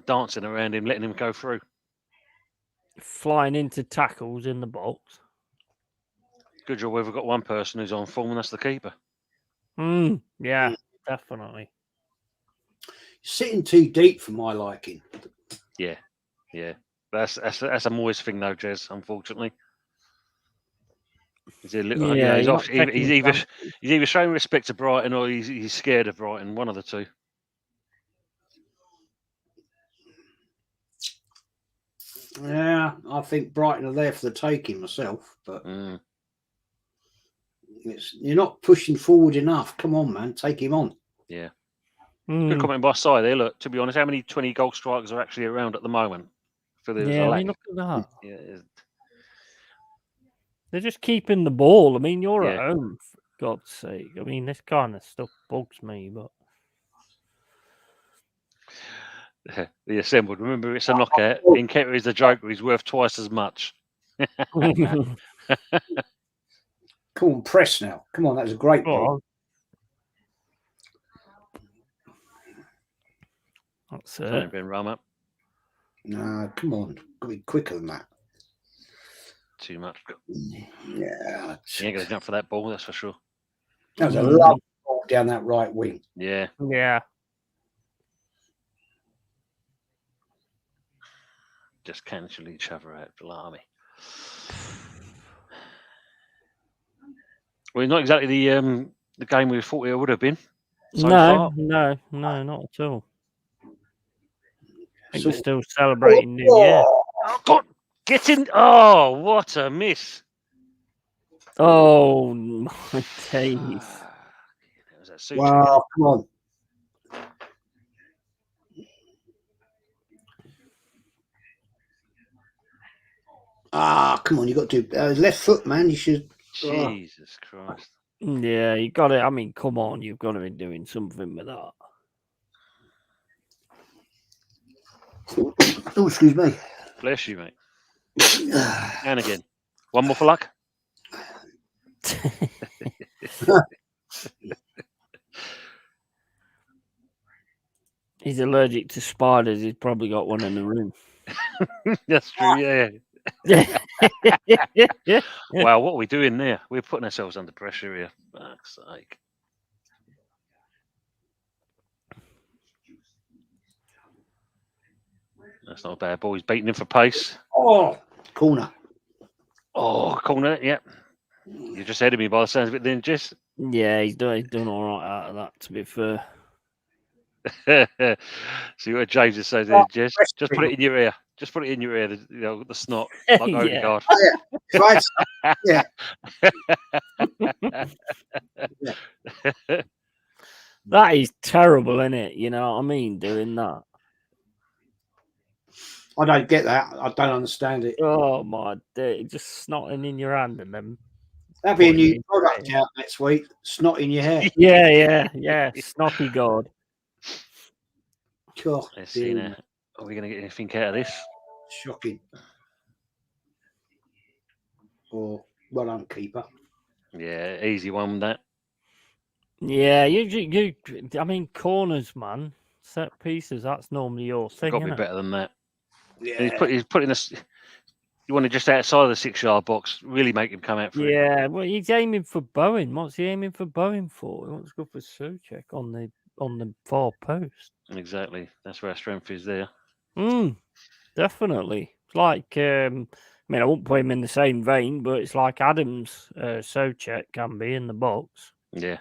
dancing around him, letting him go through. Flying into tackles in the box. Good job we've got one person who's on form, and that's the keeper. Yeah, definitely. Sitting too deep for my liking. Yeah. That's a Moyes thing, though, Jez. Unfortunately, he's either showing respect to Brighton or he's scared of Brighton. One of the two. Yeah, I think Brighton are there for the taking myself, but you're not pushing forward enough. Come on, man, take him on. Yeah. Good comment by Si there. Look, to be honest, how many 20-goal strikers are actually around at the moment? I mean, look at that. Yeah. They're just keeping the ball. I mean, you're Yeah. at home, for God's sake. I mean, this kind of stuff bugs me, but The assembled. Remember, it's a knockout. Nketiah is the joker. He's worth twice as much. Come on, press now. Come on, that was a great ball. That's Only it. been run up. No, come on. Got to be quicker than that. Too much. Yeah. You ain't going to jump for that ball, that's for sure. That was a lovely ball down that right wing. Yeah. Yeah. Just cancel each other out, blimey. Well, not exactly the game we thought it would have been. So far. No, not at all. I think So- we're still celebrating New Year. Oh, God. Get in. Oh, what a miss. Oh, my days. Wow, come on. Come on, you got to do left foot, man. You should. Jesus Christ. Yeah, you got it. I mean, come on, you've got to be doing something with that. Oh, excuse me. Bless you, mate. And again. One more for luck. He's allergic to spiders. He's probably got one in the room. That's true, yeah. Wow, what are we doing there? We're putting ourselves under pressure here. Fuck's sake. That's not a bad ball. He's beating him for pace. Oh, corner. Oh, corner, yep. You're just ahead of me by the sounds of it then, Jess. Yeah, he's done all right out of that, to be fair. See what James is saying there, Jess. Just put it in your ear. Just put it in your ear, the snot. Like Odegaard. Yeah. That is terrible, isn't it? You know what I mean? Doing that. I don't get that. I don't understand it. Oh my day! Just snotting in your hand and then. That'll be a new product out next week. Snot in your hair. Yeah. Snotty God. God, let's see now. Are we going to get anything out of this? Shocking. Or well done, keeper. Yeah, easy one that. Yeah, you. I mean, corners, man. Set pieces. That's normally your thing. Got to be better than that. Yeah. He's putting this. You want to just outside of the 6-yard box, really make him come out for it. Yeah, well, he's aiming for Bowen. What's he aiming for Bowen for? He wants to go for Souček on the far post. Exactly. That's where our strength is there. Definitely. It's like, I mean, I won't put him in the same vein, but it's like Adams, Souček can be in the box. Yeah.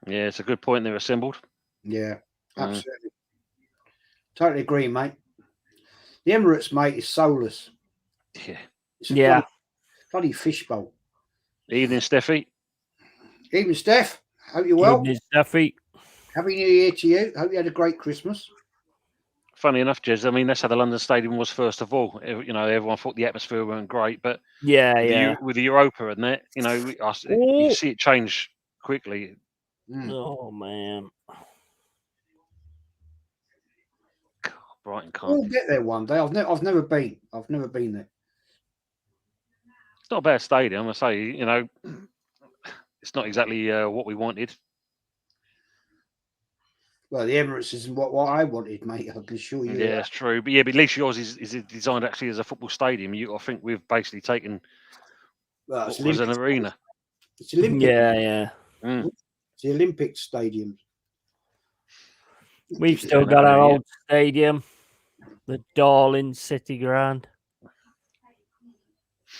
Yeah, it's a good point there, assembled. Yeah, absolutely. Totally agree, mate. The Emirates, mate, is soulless. Yeah. It's a bloody fishbowl. Evening, Steffi. Evening, Steph. Hope you're well. Evening, Steffi. Happy New Year to you. Hope you had a great Christmas. Funny enough, Jez, I mean, that's how the London Stadium was first of all. You know, everyone thought the atmosphere weren't great, but with the Europa and that, you know, you see it change quickly. Oh, man. God, Brighton can't. We'll get there one day. I've never been. I've never been there. It's not a bad stadium, I say. You know, it's not exactly what we wanted. Well, the Emirates isn't what I wanted, mate. I can assure you. Yeah, it's true. But at least yours is designed actually as a football stadium. I think we've basically taken what was an arena. It's Olympic. Yeah. It's the Olympic Stadium. We've still got our old stadium, the Darling City Ground.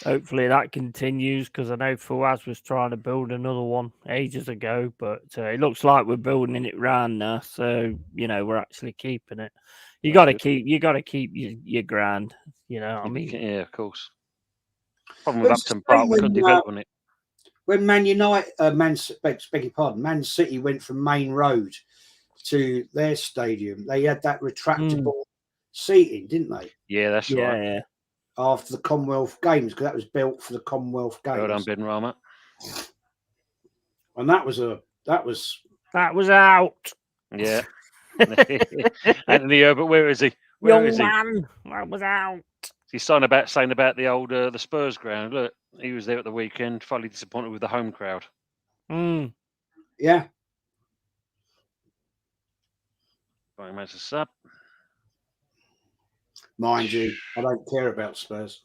Hopefully that continues, because I know Fawaz was trying to build another one ages ago, but it looks like we're building it round now. So we're actually keeping it. You got to keep your ground. You know what I mean? Yeah, of course. Problem with Upton Park, we couldn't develop on it. When Man City went from Main Road to their stadium, they had that retractable seating, didn't they? Yeah, that's right. Yeah. after the Commonwealth Games, because that was built for the Commonwealth Games. Well done, Ben Rama. And that was out. Yeah. Anthony Herbert, where is he? Young man, that was out. He's saying about the old the Spurs ground. Look, he was there at the weekend, fully disappointed with the home crowd. Yeah. Going match a sub. Mind you, I don't care about Spurs.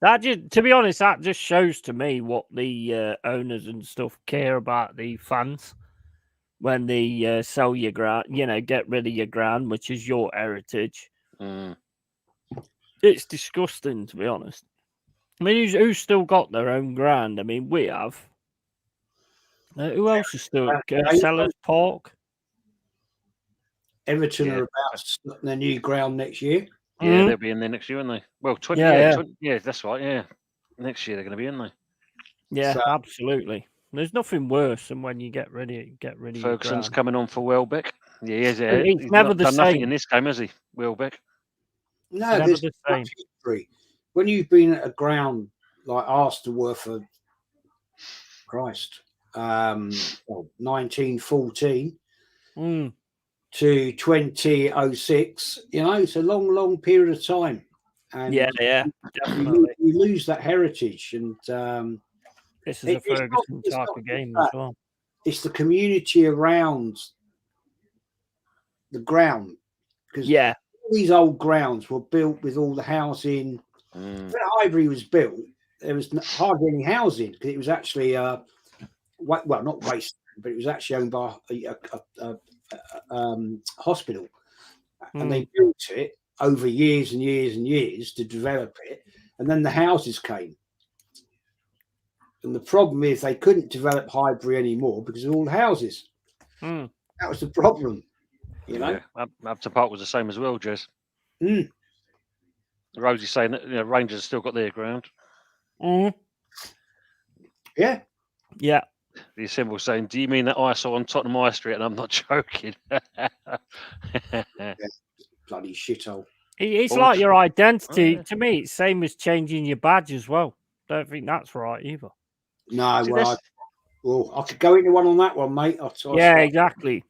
To be honest, that just shows to me what the owners and stuff care about the fans when they sell your ground, get rid of your ground, which is your heritage. It's disgusting, to be honest. I mean, who's still got their own ground? I mean, we have. Who else is still Sellers Park? Everton are about starting their new ground next year. Yeah, they'll be in there next year, aren't they? Well, 20. Yeah, that's right. Yeah, next year they're going to be in there. Yeah, absolutely. There's nothing worse than when you get rid of Ferguson's coming on for Welbeck. Yeah, he is. He's never the done same. Nothing in this game, has he, Welbeck? No, there's the same. When you've been at a ground like Arsenal were for Christ, 1914 to 2006, it's a long period of time. And definitely. You lose that heritage, and this is a Ferguson type of game as well. It's the community around the ground, because these old grounds were built with all the housing. When Highbury was built, there was hardly any housing, because it was actually not waste, but it was actually owned by a hospital, and they built it over years and years and years to develop it, and then the houses came. And the problem is they couldn't develop Highbury anymore because of all the houses. That was the problem, Upton Park was the same as well, Jez. Rosie's saying that Rangers still got their ground. Yeah. The Assemble saying, "Do you mean that I saw on Tottenham High Street?" And I'm not joking. Bloody shithole. It's like your identity. To me, it's same as changing your badge as well. Don't think that's right either. No, I could go into one on that one, mate. Exactly.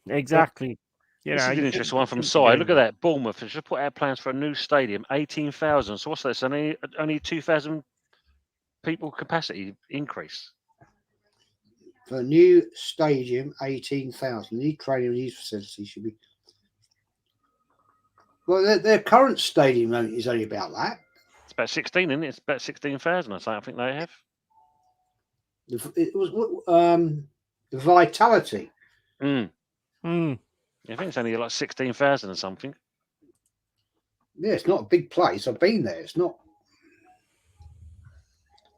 This is an interesting one from Si. Look at that. Bournemouth has just put out plans for a new stadium, 18,000. So what's that? It's only 2,000 people capacity increase. For a new stadium, 18,000. New training and these facilities should be. Well, their current stadium is only about that. It's about 16, isn't it? It's about 16,000, I think they have. It was the Vitality. I think it's only like 16,000 or something. Yeah, it's not a big place. I've been there. It's not.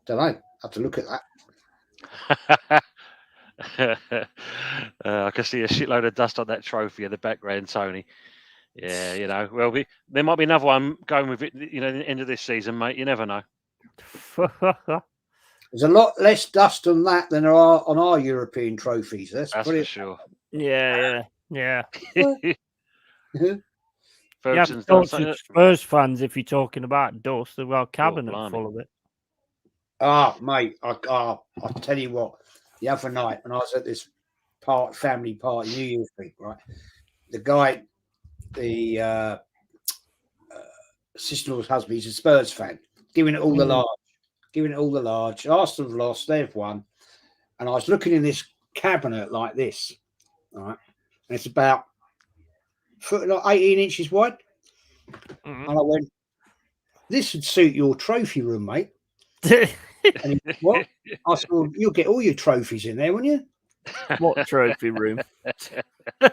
Don't know. I have to look at that. I can see a shitload of dust on that trophy in the background, Tony. Yeah, well, there might be another one going with it, the end of this season, mate. You never know. There's a lot less dust on that than there are on our European trophies. That's for sure. Yeah. Ferguson's Spurs fans, if you're talking about dust, they've got a cabinet full of it. Mate, I'll tell you what. The other night, when I was at this family party, New Year's week, right? The guy, the sister-in-law's husband, he's a Spurs fan, giving it all the large. Arsenal have lost, they've won. And I was looking in this cabinet like this, right? And it's about 18 inches wide. And I went, "This would suit your trophy room, mate." And he went, "What?" I said, "Well, you'll get all your trophies in there, won't you?" What trophy room? I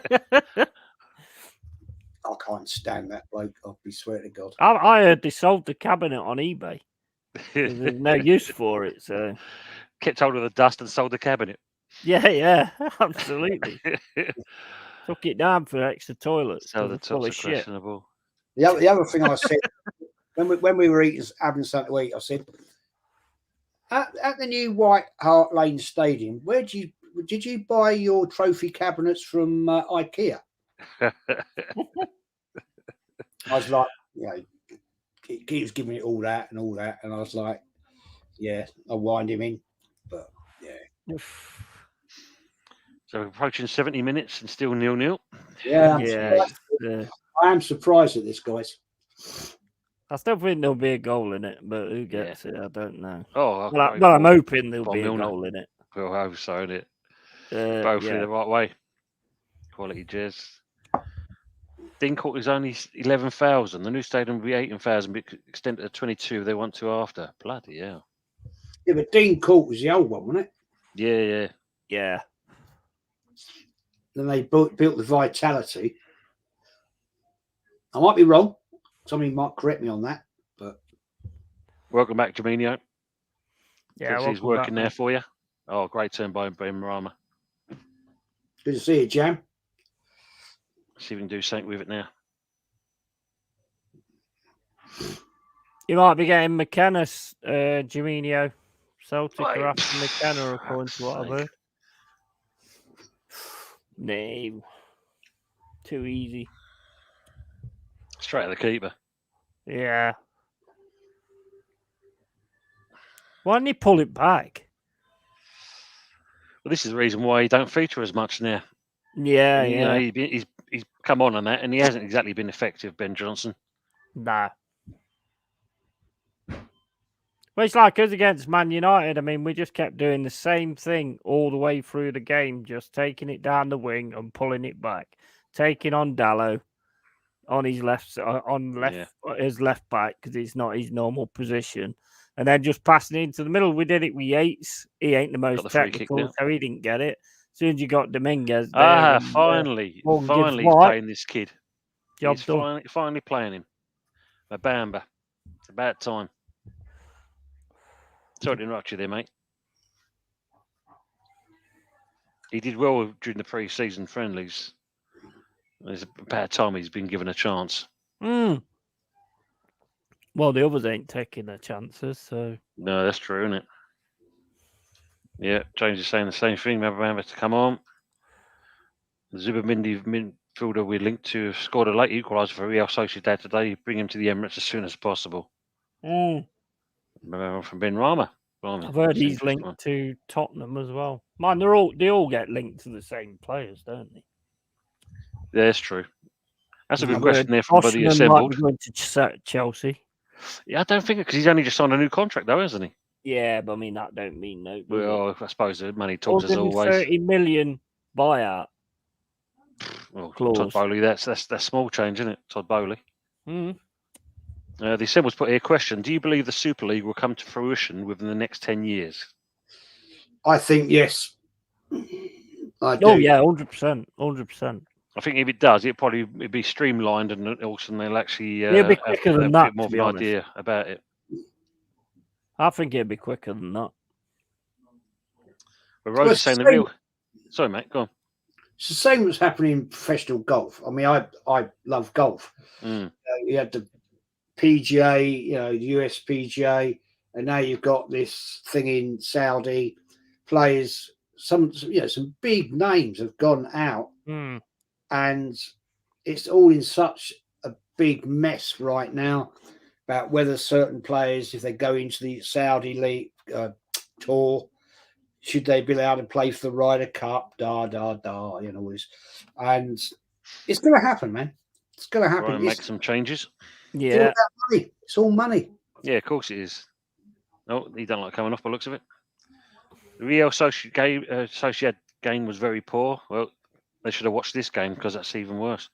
can't stand that bloke. I'll be swear to God. I heard they sold the cabinet on eBay. There's no use for it, so kept hold of the dust and sold the cabinet. Yeah, absolutely. Took it down for extra toilets. So the tops are questionable. The other thing I said when we were having something to eat, I said, at the new White Hart Lane Stadium, did you buy your trophy cabinets from IKEA? I was like, he was giving it all that, and I was like, yeah, I'll wind him in, but yeah. So we're approaching 70 minutes and still 0-0. Yeah, I am surprised at this, guys. I still think there'll be a goal in it, but who gets it? I don't know. Oh, well, I'm hoping there'll be a Milner. goal in it. Well, I hope so, innit? Both in the right way. Quality jazz. Dean Court is only 11,000. The new stadium will be 18,000, but extended to 22 if they want to after. Bloody hell. Yeah, but Dean Court was the old one, wasn't it? Yeah. Then they built the Vitality. I might be wrong. Somebody might correct me on that. But welcome back, Jaminio. Yeah, he's working there for you. Oh, great turn by Ben Rama. Good to see you, Jam. See if we can do something with it now. You might be getting McKenna's, Jaminio. Celtic are after McKenna, according to what I've heard. No. Too easy. Straight at the keeper. Yeah. Why didn't he pull it back? Well, this is the reason why he don't feature as much now. Yeah, and, you know, he's come on that, and he hasn't exactly been effective, Ben Johnson. Nah. Well, it's like us against Man United. I mean, we just kept doing the same thing all the way through the game, just taking it down the wing and pulling it back, taking on Dallo on his his left back because it's not his normal position, and then just passing it into the middle. We did it with Yates. He ain't the most technical, so he didn't get it. As soon as you got Dominguez there, finally playing this kid. He's finally playing him. A Bamba. It's about time. Sorry to interrupt you there, mate. He did well during the pre-season friendlies. It's about time he's been given a chance. Well, the others ain't taking their chances, so... No, that's true, isn't it? Yeah, James is saying the same thing. Remember to come on. The Zubamindi midfielder we linked to scored a late equaliser for Real Sociedad today. Bring him to the Emirates as soon as possible. From Ben Rama. I've heard he's linked to Tottenham as well. Man, they all get linked to the same players, don't they? Yeah, that's true. That's a good question there from the assembled. Going to Chelsea. Yeah, I don't think because he's only just signed a new contract, though, hasn't he? Yeah, but I mean that don't mean no. Well, I suppose the money talks as always. 30 million buyout. Well, Todd Bowley, that's small change, isn't it? Todd Bowley. The assembled put here a question: do you believe the Super League will come to fruition within the next 10 years? I think yes. I do. Oh yeah, 100%, 100%. I think if it does, it'd be streamlined, and also they'll actually it'll be quicker than that. More of an idea about it. I think it'd be quicker than that. But Rose is saying the real. Sorry, mate. Go on. It's the same as happening in professional golf. I mean, I love golf. You had the PGA, the US PGA, and now you've got this thing in Saudi. Players, some big names have gone out, and it's all in such a big mess right now about whether certain players, if they go into the Saudi League tour, should they be allowed to play for the Ryder Cup? This, and it's going to happen, man. It's going to happen. Try and make some changes. Yeah, it's all money. Yeah, of course it is. No, he don't like coming off by the looks of it. The Real Sociedad game was very poor. Well, they should have watched this game because that's even worse.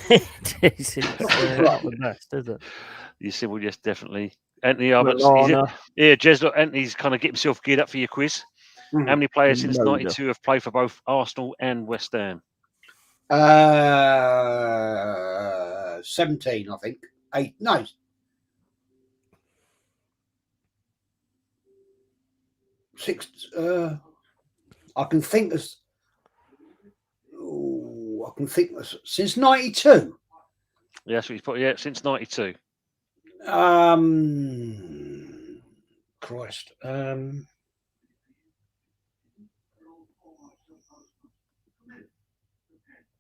It's not the best, is it? You said, well, yes, definitely. Anthony, Jez, Anthony's kind of get himself geared up for your quiz. How many players since '92 have played for both Arsenal and West Ham? 17, I think. 8, no. 6. I can think there's. Since '92. Yeah, that's what he's put. Yeah, since '92. Christ.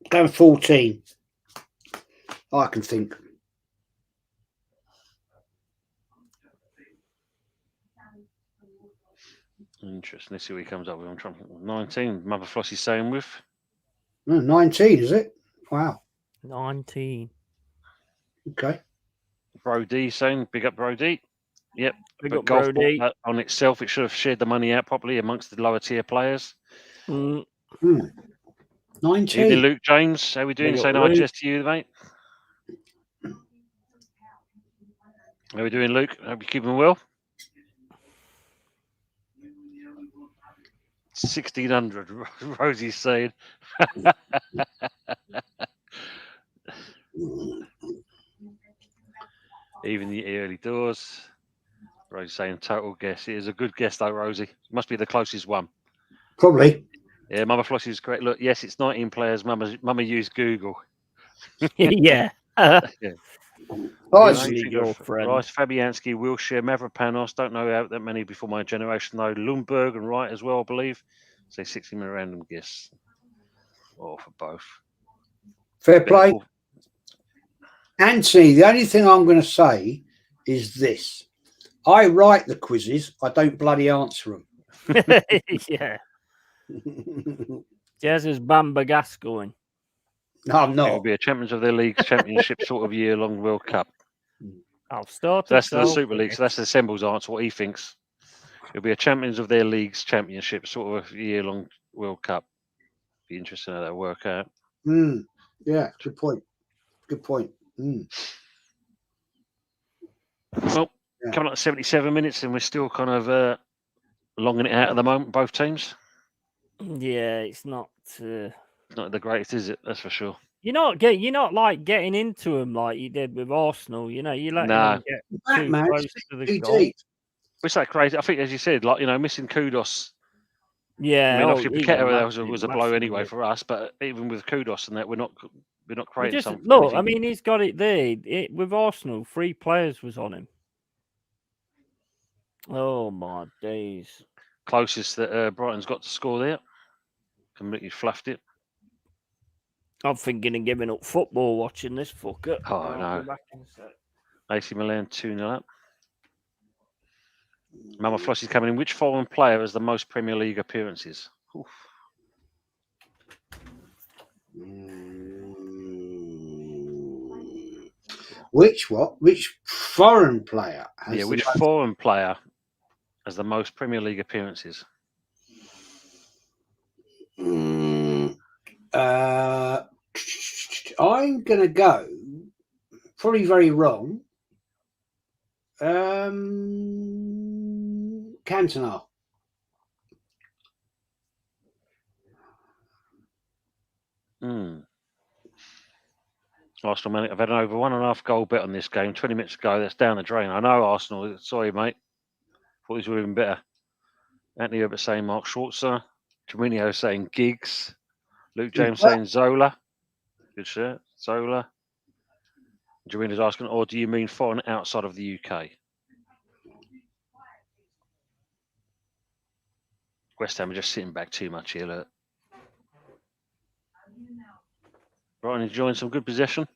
Going 14. I can think. Interesting. Let's see what he comes up with. I'm trying. 19. Mother Flossie's saying with 19, is it? Wow. 19. Okay. Brody saying big up Brody. Yep. Big But up golf Brody. ball, on itself, it should have shared the money out properly amongst the lower tier players. 19. Evening, Luke James. How we doing? Big up Saying hi Luke. just to you, mate. How we doing, Luke? Hope you're keeping well. 1600. Rosie's saying. Even the early doors. Rosie's saying total guess. It is a good guess though, Rosie. Must be the closest one. Probably. Yeah, Mother Flossie is correct. Look, yes, it's 19 players. Mama used Google. Yeah. Yeah. Your friend. Rice, Fabianski, Wilshire, Mavropanos. Don't know that many before my generation though. Lundberg and Wright as well, I believe. Say 60-minute random guess. Or for both. Fair play. Anthony, the only thing I'm going to say is this. I write the quizzes. I don't bloody answer them. Yeah. Jez is Bamba Gascoigne. No, I'm not. It will be a Champions of their League Championship sort of year-long World Cup. I'll start. So that's the Super League. So that's the Assemble's answer. What he thinks. It'll be a Champions of their League's Championship sort of year-long World Cup. Be interesting how that'll work out. Yeah, good point. Good point. Well, coming up to 77 minutes, and we're still kind of longing it out at the moment. Both teams. Yeah, it's not. It's not the greatest, is it? That's for sure. You're not like getting into them like you did with Arsenal. You know, you let them get too close to the goal. It's that crazy. I think, as you said, like missing Kudos. Yeah, I mean, obviously, Paqueta was a blow anyway for us, but even with Kudos and that, we're not creating something. Look, I mean, he's got it there. With Arsenal, 3 players was on him. Oh my days! Closest that Brighton's got to score there. Completely fluffed it. I'm thinking of giving up football watching this fucker. Oh no! AC Milan 2-0 up. Mama Flossie's coming in. Which foreign player has the most Premier League appearances? Oof. Which foreign player has which foreign player has the most Premier League appearances? I'm going to go, probably very wrong, Cantona. Arsenal, I've had an over 1.5 goal bet on this game 20 minutes ago. That's down the drain. I know Arsenal. Sorry, mate. Thought these were even better. Anthony Herbert saying Mark Schwarzer. Jaminio saying Giggs. Luke James saying Zola. Good shirt. Zola. Jaminio's asking, or do you mean foreign outside of the UK? West Ham are just sitting back too much here, look. Brighton enjoying some good possession.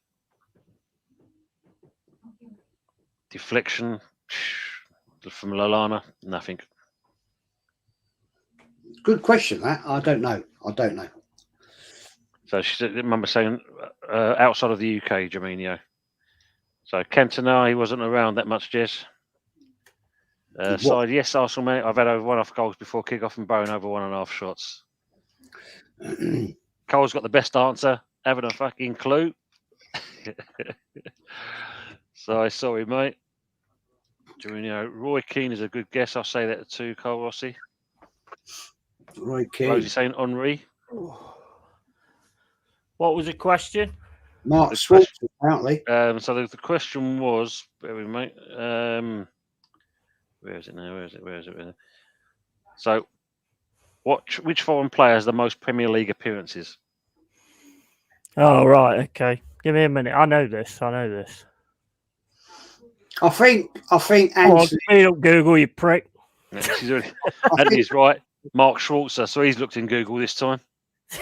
Deflection from Lallana, nothing. Good question, that. I don't know. So she said, remember saying outside of the UK, Jaminio. So Cantona, he wasn't around that much, Jez. Side, yes, Arsenal, mate. I've had over 1.5 goals before kick-off and Bowen over 1.5 shots. Cole's got the best answer. Having a fucking clue. So sorry, mate. Jaminio, Roy Keane is a good guess. I'll say that too, Cole Rossi. Roy Keane. Rosie saying Henri. What was the question? Mark Schwarzer, apparently. So the question was, bear with me, mate. Where is it now? Where is it? So, which foreign player has the most Premier League appearances? Oh, right. Okay. Give me a minute. I know this. I think Anthony. Don't Google, you prick. Anthony's right. Mark Schwarzer. So he's looked in Google this time.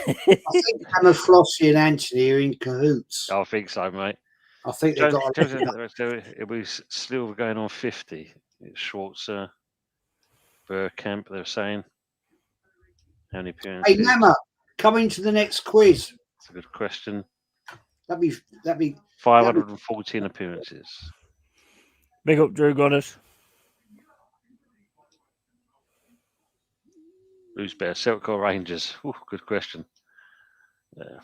I think Hammer Flossie and Anthony are in cahoots. I think so, mate. I think they've got. It was still going on 50. It's Schwarzer Bergkamp, they were saying. How many appearances? Hey, Mama, coming to the next quiz. That's a good question. That'd be 514 appearances. Big up, Drew Goddard. Who's better, Celtic or Rangers? Ooh, good question.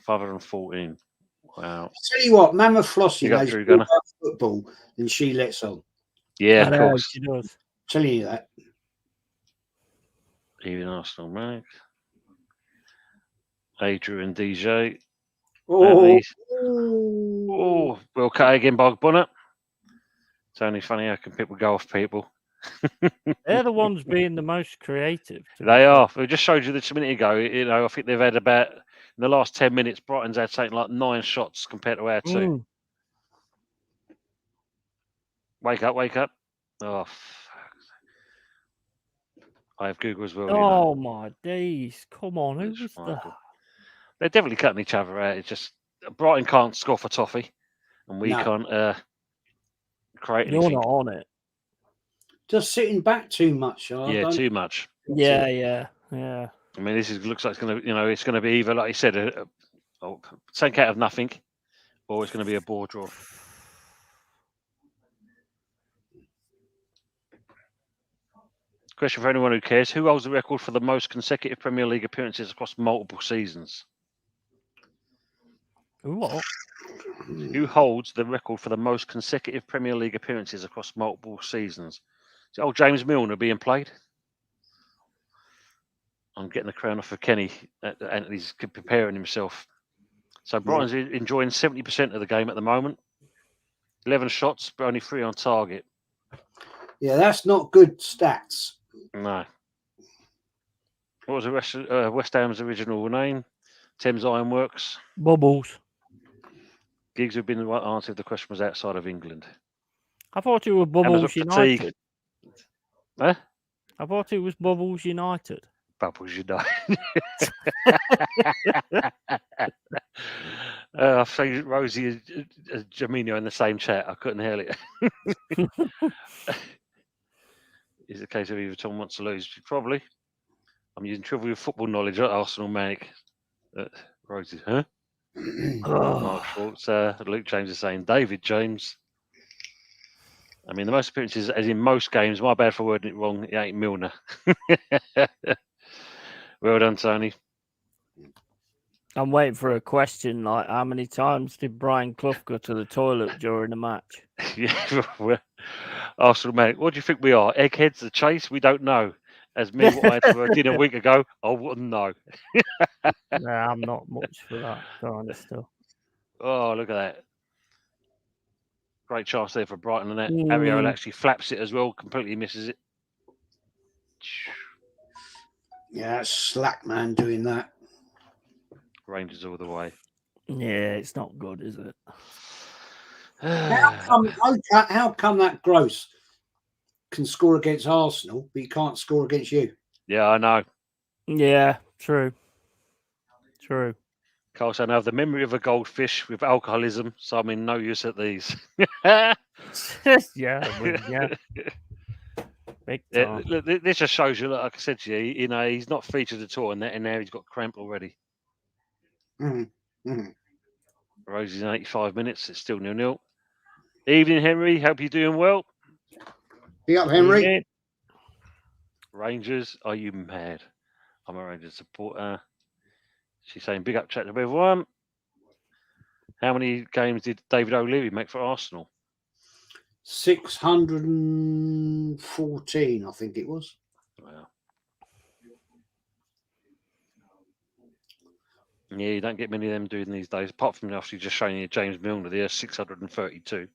514. Wow. I'll tell you what, Mama Flossie knows Drew more about football than she lets on. Yeah, of course. She does. Telling you that. Even Arsenal, Mac. Adrian DJ. Oh, Will cut again by Bonnet. It's only funny I can pick with golf people. They're the ones being the most creative. They are. We just showed you this a minute ago. I think they've had about, in the last 10 minutes, Brighton's had something like 9 shots compared to our 2. Wake up. Oh, fuck. I have Google as well. Oh, my days. Come on. Who was that? They're definitely cutting each other out. It's just Brighton can't score for toffee, and we can't create anything. You're not on it. Just sitting back too much. Too much. Yeah. I mean, looks like it's going to, it's going to be either, like you said, sank out of nothing, or it's going to be a ball draw. Question for anyone who cares: who holds the record for the most consecutive Premier League appearances across multiple seasons? What? Who holds the record for the most consecutive Premier League appearances across multiple seasons? Is it James Milner being played? I'm getting the crown off of Kenny, and he's preparing himself. So Brighton's enjoying 70% of the game at the moment. 11 shots, but only 3 on target. Yeah, that's not good stats. No. What was West Ham's original name? Thames Ironworks. Bubbles. Giggs would have been the right answer if the question was outside of England. I thought it was Bubbles United. Huh? I thought it was Bubbles United. Bubbles United. I've seen Rosie and Jamino in the same chat. I couldn't hear it. Is it a case of either Tom wants to lose? Probably. I'm using trivial football knowledge at Arsenal Manic. Rosie, huh? Mark Schwartz. Luke James is saying David James. I mean, the most appearances, as in most games, my bad for wording it wrong, it ain't Milner. Well done, Tony. I'm waiting for a question like, how many times did Brian Clough go to the toilet during the match? Yeah, Arsenal Manic. What do you think we are? Eggheads, the chase? We don't know. As me, what I had for dinner a week ago, I wouldn't know. Nah, I'm not much for that kind of stuff. Oh, look at that. Great chance there for Brighton, and that Ariel actually flaps it as well, completely misses it. Yeah, that's slack, man, doing that. Rangers all the way. Yeah, it's not good, is it? How come that Gross can score against Arsenal, but he can't score against you? Yeah, I know. Yeah, true. Carl said, I have the memory of a goldfish with alcoholism, so I'm in no use at these. Yeah. Big time. This just shows you, like I said to you, he's not featured at all, and now he's got cramp already. Rosie's in 85 minutes. It's still 0-0. Evening, Henry. Hope you're doing well. Big up, Henry. Rangers, are you mad? I'm a Rangers supporter. She's saying big up chat to everyone. How many games did David O'Leary make for Arsenal? 614, I think it was. Wow. Yeah, you don't get many of them doing these days, apart from obviously just showing you James Milner there, 632.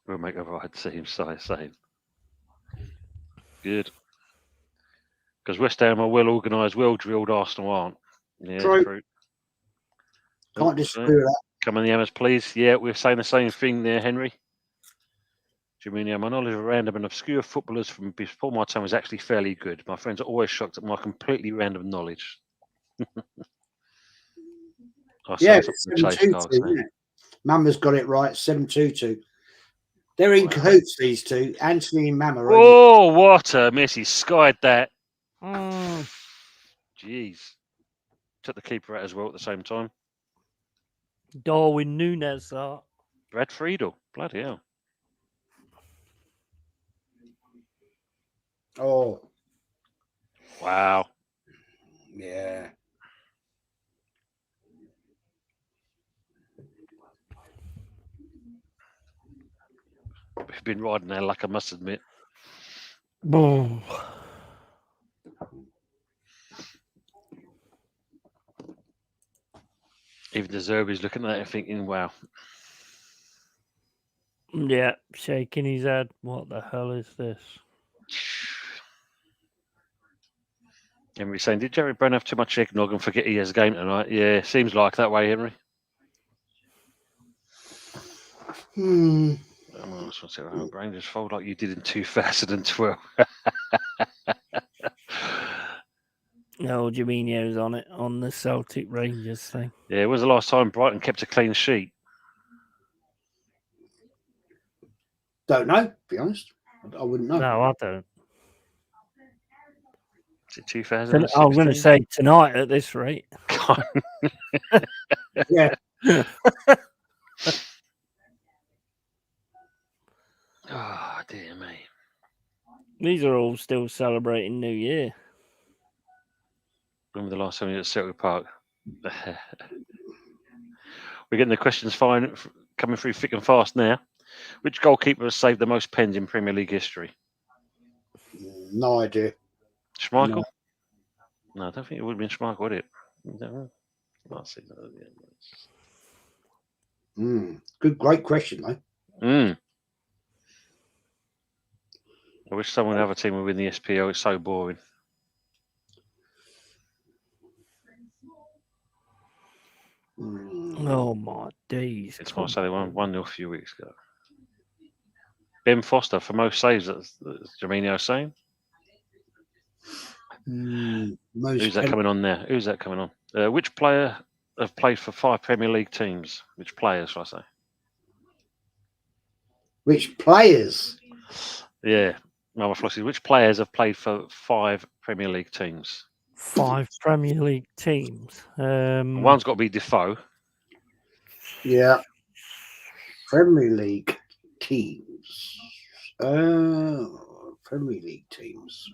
We'll make a right team, saying. Good. Because West Ham are well organised, well drilled, Arsenal aren't. Yeah, true. Can't disagree with that. Come on, the Hammers, please. Yeah, we're saying the same thing there, Henry. Jimmy, my knowledge of random and obscure footballers from before my time was actually fairly good. My friends are always shocked at my completely random knowledge. Yeah, 722. Mama's got it right. 722. They're in cahoots, these two. Anthony and Mama. Oh, what a miss! He skied that. Jeez. Took the keeper out as well at the same time. Darwin Núñez, that. Brad Friedel. Bloody hell. Oh. Wow. Yeah. We've been riding our luck, I must admit. Boom. Even the Zerbi's looking at it and thinking, wow. Yeah, shaking his head. What the hell is this? Henry saying, did Jerry Brown have too much eggnog and forget he has a game tonight? Yeah, seems like that way, Henry. Oh, brain just fold like you did in 2012. No, Juminho's on it, on the Celtic Rangers thing. Yeah, it was the last time Brighton kept a clean sheet. Don't know, to be honest. I wouldn't know. No, I don't. Is it 2016? I'm going to say tonight at this rate. Yeah. Oh, dear me. These are all still celebrating New Year. Remember the last time you were at Celtic Park? We're getting the questions fine coming through thick and fast now. Which goalkeeper has saved the most pens in Premier League history? No idea. Schmeichel? No, I don't think it would have been Schmeichel, would it? Great question, though. I wish someone other team would win the SPL. It's so boring. Oh my days! It's my say they won 1-0 a few weeks ago. Ben Foster for most saves. That's Juminho saying. Who's that coming on there? Who's that coming on? Which player have played for 5 Premier League teams? Which players, shall I say? Which players? Yeah, Mama Flossie. Which players have played for 5 Premier League teams? 5 Premier League teams. One's got to be Defoe. Yeah. Premier League teams. Premier League teams.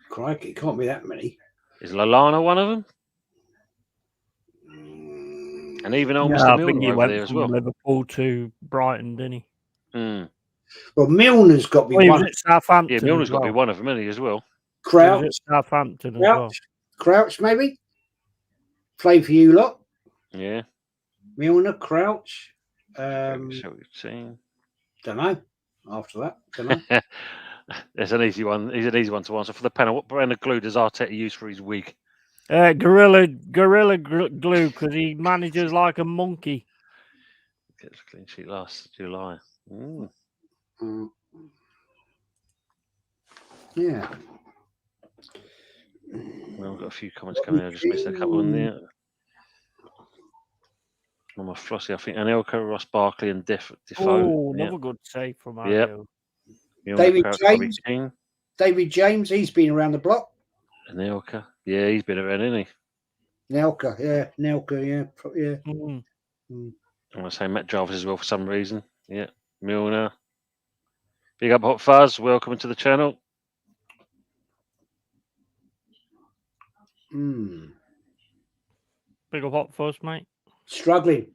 Crikey, it can't be that many. Is Lallana one of them? And even old Mr. Milner over there as well. Liverpool to Brighton, didn't he? Well, Milner's got to be one. At Southampton. Yeah, Milner's got to be one of them, isn't he, as well? Crouch. At Southampton as well. Crouch, maybe? Play for you lot? Yeah. Milner, Crouch. Don't know. After that, don't know. There's an easy one. He's an easy one to answer. For the panel, what brand of glue does Arteta use for his wig? Gorilla glue, because he manages like a monkey. Gets a clean sheet last July. Yeah. Well, we've got a few comments coming in. I just missed a couple in there. On my Flossie, I think Anelka, Ross Barkley, and Defoe. Oh, another good save from Mario. David James, he's been around the block. Anelka, yeah, he's been around, isn't he? Nelka, yeah. I'm going to say Matt Jarvis as well for some reason. Yeah, Milner. Big up Hot Fuzz, welcome to the channel. Big up Hot Fuzz, mate. Struggling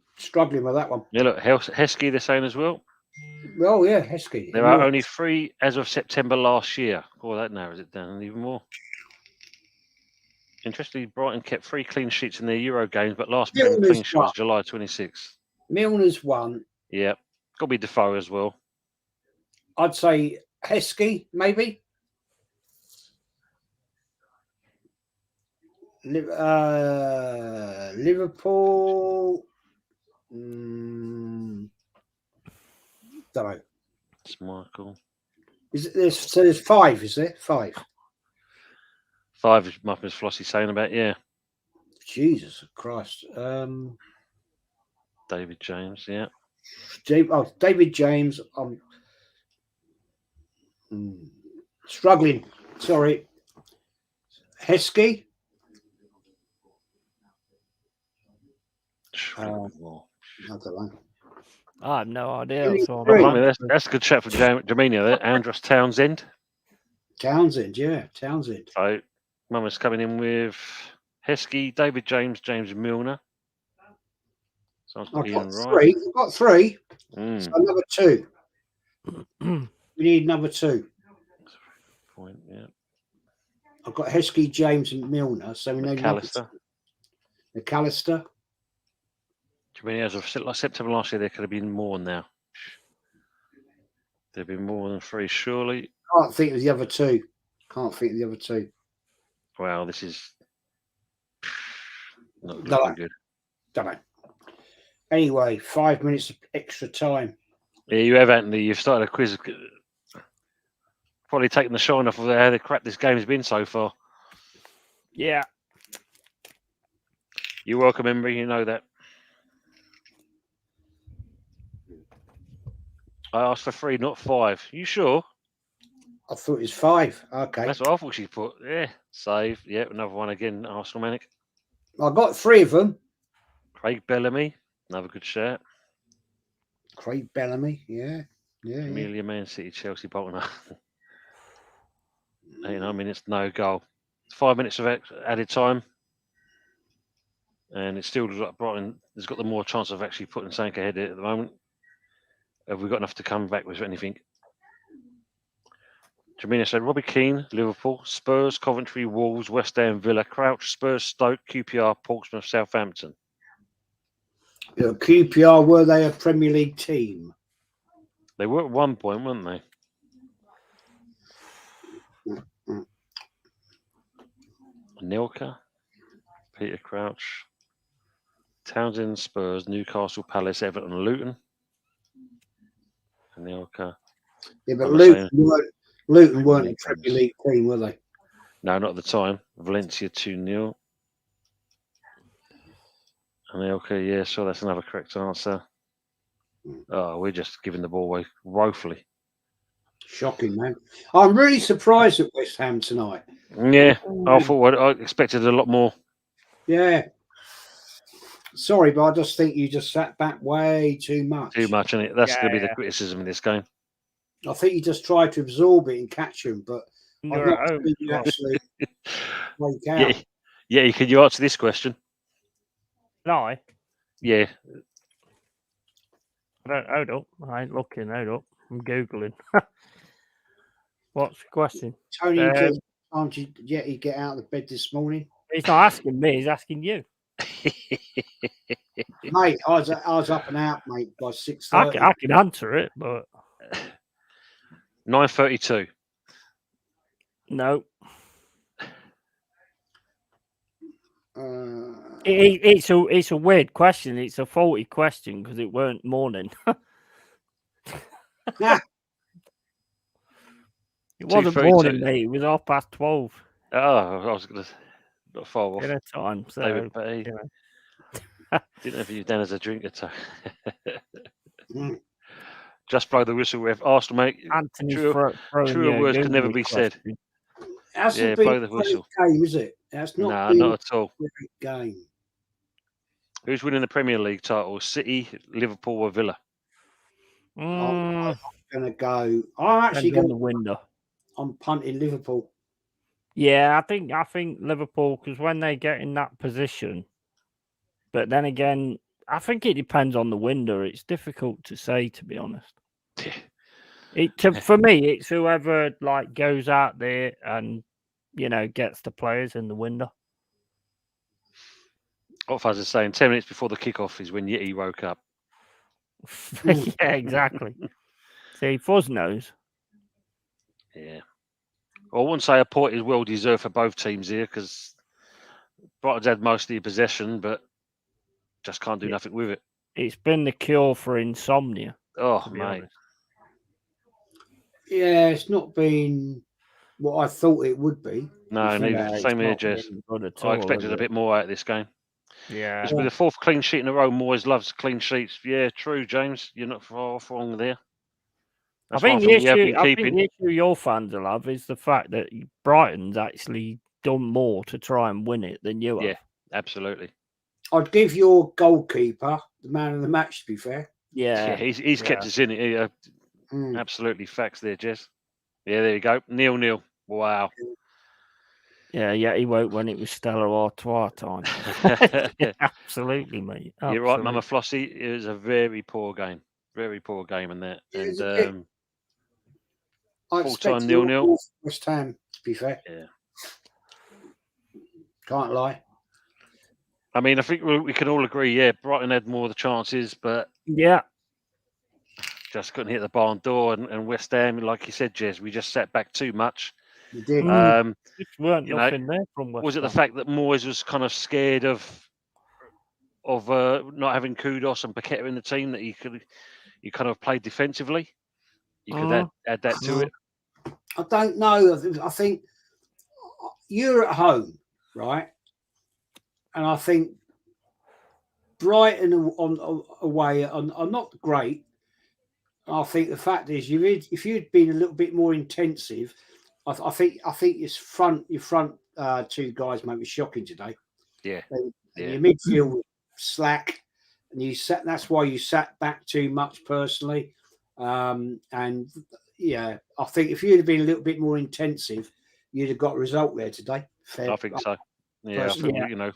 with that one. Yeah, look, Heskey they're saying as well. Oh, yeah, Heskey. There are only 3 as of September last year. Oh, that narrows it down even more. Interestingly, Brighton kept 3 clean sheets in their Euro games, but last clean sheet was July 26th. Milner's one. Yeah, got to be Defoe as well. I'd say Heskey, maybe. Liverpool. Don't know. It's Michael. There's 5, is there? 5. 5 is Muppets Flossie saying about, yeah. Jesus Christ. David James, yeah. David James. I'm struggling. Sorry. Heskey. I don't know. I have no idea. That's a good chat for Jamina there. Andros Townsend. Townsend, Townsend. So, Mama's coming in with Heskey, David James, James Milner. So I've got three. I've got three. So number two. We need number two. Point, yeah. I've got Heskey, James, and Milner. So we know McAllister. Do you mean as of September last year, there could have been more now? There'd been more than three, surely. Can't think of the other two. Wow, this is not looking good. Don't know. Anyway, 5 minutes of extra time. Yeah, you have, Anthony. You've started a quiz. Probably taking the shine off of how the crap this game has been so far. Yeah. You're welcome, Embry. You know that. I asked for 3, not 5. You sure? I thought it was 5. Okay. That's what I thought she put. Yeah. Save. Yeah, another one again. Arsenal Manic. I got 3 of them. Craig Bellamy. Another good shout. Craig Bellamy. Yeah. Amelia, Man City, Chelsea, Bolton. 89 minutes, no goal. 5 minutes of added time. And it's still like Brighton has got the more chance of actually putting something ahead at the moment. Have we got enough to come back with anything? Jamina said Robbie Keane, Liverpool, Spurs, Coventry, Wolves, West Ham, Villa, Crouch, Spurs, Stoke, QPR, Portsmouth, Southampton. Yeah, QPR, were they a Premier League team? They were at one point, weren't they? Anelka, Peter Crouch, Townsend, Spurs, Newcastle, Palace, Everton, Luton. Anelka. Yeah, but Luton weren't a Premier League team, were they? No, not at the time. Valencia 2-0. Anelka, yeah, so that's another correct answer. Oh, we're just giving the ball away woefully. Shocking, man. I'm really surprised at West Ham tonight. Yeah, I expected a lot more. Yeah. Sorry, but I just think you just sat back way too much. Too much, and that's going to be the criticism in this game. I think you just tried to absorb it and catch them, but I've not seen you actually break out. Yeah, can you answer this question? No. Yeah. Hold up. I ain't looking. Hold up. I'm Googling. What's the question? Tony, can't you Yeti get out of the bed this morning? He's not asking me. He's asking you. Mate, I was up and out, mate, by 6:30. I can answer it, but 9:32. No. It's a weird question. It's a faulty question because it weren't morning. It wasn't morning, mate. It was 12:30. Oh, I was going to not far off. Dinner time. So, David Betty. Didn't have you down as a drinker. Just blow the whistle with Arsenal, mate. Truer words can never be said. Yeah, blow the whistle. Game, is it? That's not. Not at all. Game. Who's winning the Premier League title? City, Liverpool, or Villa? I'm gonna go. I'm actually going to window. I'm punting Liverpool. Yeah, I think Liverpool, because when they get in that position, but then again, I think it depends on the window. It's difficult to say, to be honest. For me, it's whoever goes out there and gets the players in the window. What I was saying, 10 minutes before the kickoff is when Yeti woke up. Yeah, exactly. See, Fuzz knows. Yeah. Well, I wouldn't say a point is well deserved for both teams here because Brighton's had most of the possession, but just can't do nothing with it. It's been the cure for insomnia. Oh, mate. Honest. Yeah, it's not been what I thought it would be. No, neither. Same here, Jess. I expected a bit more out of this game. Yeah. It's with the 4th clean sheet in a row. Moyes loves clean sheets. Yeah, true, James. You're not far off wrong there. I think the issue your fans will have is the fact that Brighton's actually done more to try and win it than you have. Yeah, absolutely. I'd give your goalkeeper the man of the match, to be fair. Yeah. He's kept us in it. Absolutely facts there, Jess. Yeah, there you go. 0-0. Wow. Yeah, he won't when it was Stella Artois time. Absolutely, mate. Absolutely. You're right, Mama Flossie. It was a very poor game. Very poor game in that. And full-time 0-0. West Ham, to be fair. Yeah. Can't lie. I mean, I think we can all agree, yeah, Brighton had more of the chances, but yeah, just couldn't hit the barn door. And West Ham, like you said, Jez, we just sat back too much. You did. Just weren't nothing there from West Was it Ham. the fact that Moyes was kind of scared of not having Kudos and Paqueta in the team, that you kind of played defensively? You could add that to it. I don't know. I think you're at home, right? And I think Brighton on away are not great. I think the fact is, if you'd been a little bit more intensive, I think your front two guys might be shocking today. Yeah. Your midfield was slack, and that's why you sat back too much personally. And yeah, I think if you'd have been a little bit more intensive, you'd have got a result there today. I think so. Yeah, I think,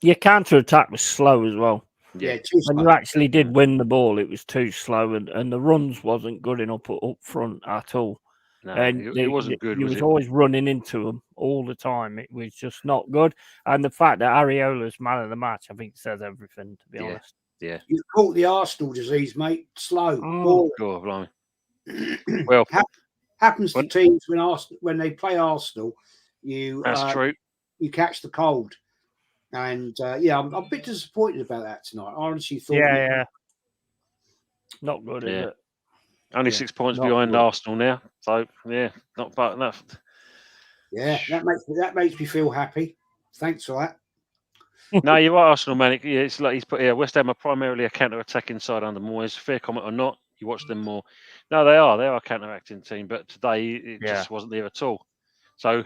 your counter attack was slow as well. Yeah, when you actually did win the ball, it was too slow, and the runs wasn't good enough up front at all. No, and it wasn't good. He was always running into them all the time. It was just not good. And the fact that Areola's man of the match, I think, says everything, to be honest. Yeah. You've caught the Arsenal disease, mate. Slow. God, blimey. Well, happens to teams when they play Arsenal. That's true. You catch the cold. And I'm a bit disappointed about that tonight. I honestly thought. Yeah. Not good, is it? Only 6 points behind Arsenal now. So not bad enough. Yeah, that makes me feel happy. Thanks for that. No, you're right, Arsenal, man. It's like he's put here. West Ham are primarily a counter-attacking side under Moyes. Fair comment or not, you watch them more. No, they are a counter-acting team, but today it just wasn't there at all. So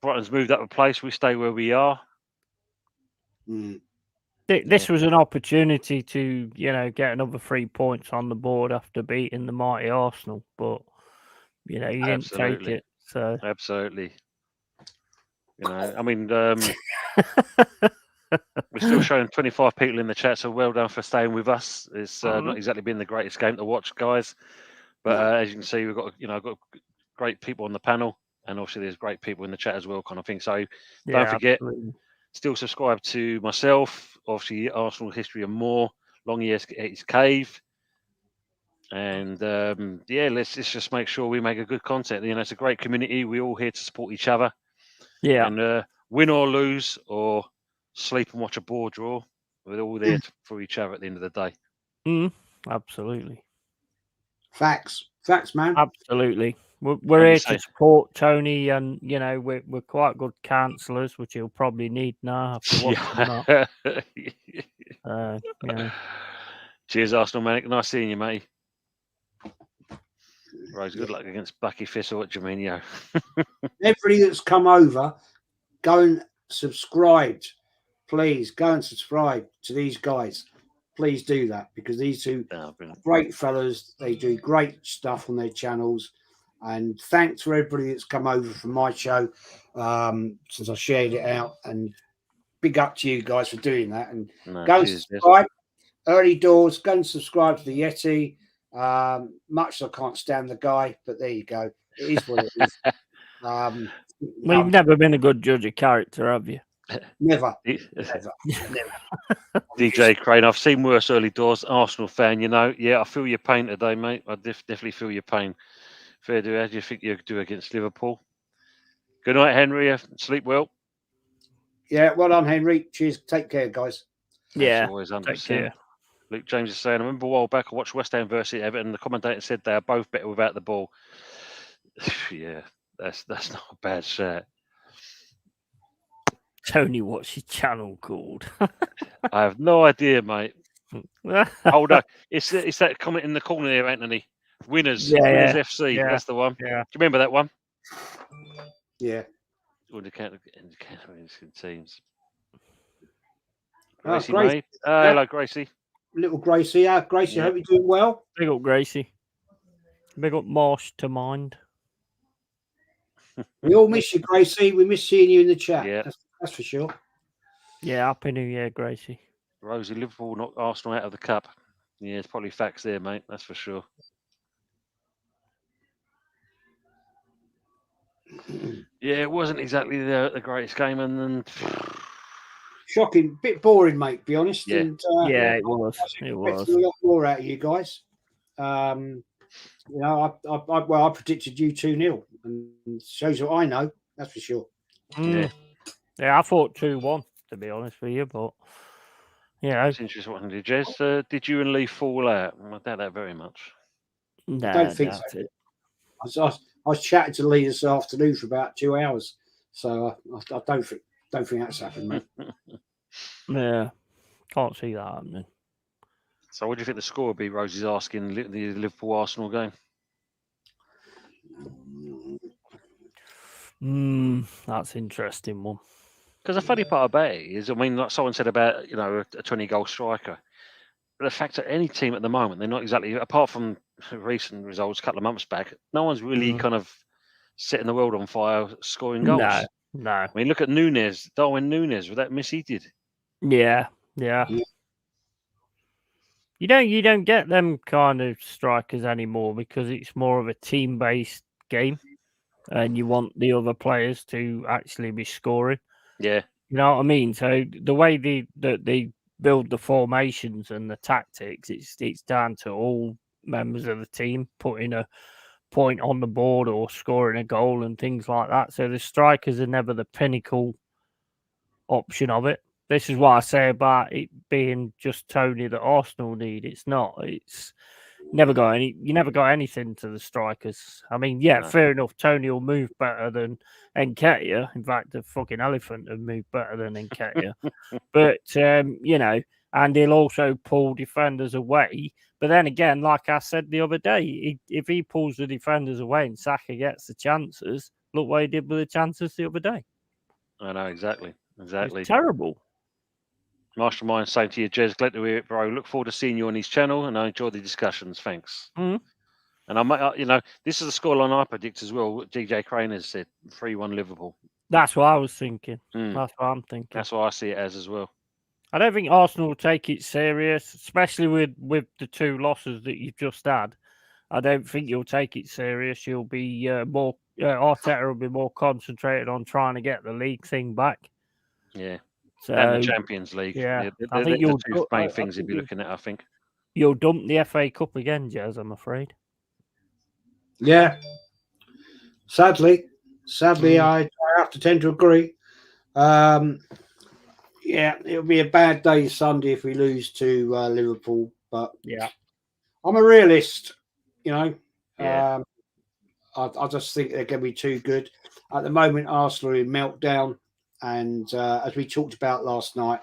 Brighton's moved up a place. We stay where we are. This was an opportunity to, get another 3 points on the board after beating the mighty Arsenal, but you didn't take it. So absolutely, I mean, we're still showing 25 people in the chat, so well done for staying with us. It's not exactly been the greatest game to watch, guys, but as you can see, we've got got great people on the panel, and obviously there's great people in the chat as well, kind of thing. So don't forget. Absolutely. Still subscribe to myself, obviously Arsenal History and More, Long Haired Yeti's Cave. And let's just make sure we make a good content. It's a great community. We're all here to support each other. Yeah. And win or lose or sleep and watch a ball draw, we're all there for each other at the end of the day. Absolutely. Facts, man. Absolutely. We're here to support Tony, and we're quite good counsellors, which he'll probably need now after watching that. Cheers, Arsenal, man. Nice seeing you, mate. Rose, good luck against Bucky Fist or Jaminho. Everybody that's come over, go and subscribe. Please go and subscribe to these guys. Please do that, because these two are great fellas. They do great stuff on their channels. And thanks for everybody that's come over from my show since I shared it out. And big up to you guys for doing that. And go and subscribe. Early doors, go and subscribe to the Yeti. Much as I can't stand the guy, but there you go. It is what it is. You've never been a good judge of character, have you? Never. DJ Crane, I've seen worse early doors. Arsenal fan, Yeah, I feel your pain today, mate. I definitely feel your pain. Fair do. How do you think you'll do against Liverpool? Good night, Henry. Sleep well. Yeah, well done, Henry. Cheers. Take care, guys. Yeah, always 100%. Luke James is saying, I remember a while back I watched West Ham versus Everton. The commentator said they are both better without the ball. Yeah, that's not a bad set. Tony, what's your channel called? I have no idea, mate. Hold on. It's that comment in the corner there, Anthony. Winners FC. yeah, That's the one. yeah. Do you remember that one? Yeah. Or the teams. Oh, Gracie, Gracie. mate. Hello, Gracie. Little Gracie. Gracie, I hope you're doing well. Big up, Gracie. Big up, Marsh to mind. We all miss you, Gracie. We miss seeing you in the chat. Yeah. That's for sure. Yeah, Happy New Year, Gracie. Rosie, Liverpool knocked Arsenal out of the cup. Yeah, it's probably facts there, mate. That's for sure. Yeah, it wasn't exactly the greatest game, and then shocking, bit boring, mate. To be honest. Yeah, and, it was. It was a lot more out of you guys. You know, I predicted you 2-0, and shows what I know. That's for sure. Yeah, I thought 2-1, to be honest with you, but yeah, it's interesting. What did Jez? Did you and Lee fall out? I doubt that very much. No, I don't think so. I was chatting to Lee this afternoon for about 2 hours, so I don't think that's happened, mate. Yeah, can't see that happening. So, what do you think the score would be? Rosie's asking the Liverpool Arsenal game. That's an interesting one. Because the funny part about it is, I mean, like someone said about a 20-goal striker. But the fact that any team at the moment, they're not exactly, apart from recent results a couple of months back, no one's really kind of setting the world on fire scoring goals. No. I mean, look at Darwin Núñez with that miss he did. Yeah. You don't get them kind of strikers anymore because it's more of a team-based game, and you want the other players to actually be scoring. Yeah, you know what I mean. So the way they build the formations and the tactics, it's down to all members of the team putting a point on the board or scoring a goal and things like that. So the strikers are never the pinnacle option of it. This is what I say about it being just Tony that Arsenal need. It's not. It's you never got anything to the strikers. I mean, fair enough. Tony will move better than Nketiah. In fact, the fucking elephant will move better than Nketiah. But and he'll also pull defenders away. But then again, like I said the other day, if he pulls the defenders away and Saka gets the chances, look what he did with the chances the other day. I know exactly. It's terrible. Mastermind, same to you, Jez. Glad to hear it, bro. Look forward to seeing you on his channel, and I enjoy the discussions. Thanks. Mm-hmm. And I might, this is the scoreline I predict as well. What DJ Crane has said, 3-1 Liverpool. That's what I was thinking. That's what I'm thinking. That's what I see it as well. I don't think Arsenal will take it serious, especially with the 2 losses that you've just had. I don't think you'll take it serious. You'll be more Arteta will be more concentrated on trying to get the league thing back. Yeah. So, and the Champions League. Yeah, I think the 2 main things you'll be looking at, I think. You'll dump the FA Cup again, Jez, I'm afraid. Yeah. Sadly, I have to tend to agree. Yeah, it'll be a bad day Sunday if we lose to Liverpool. But yeah, I'm a realist, Yeah. I just think they're going to be too good. At the moment, Arsenal are in meltdown. And as we talked about last night,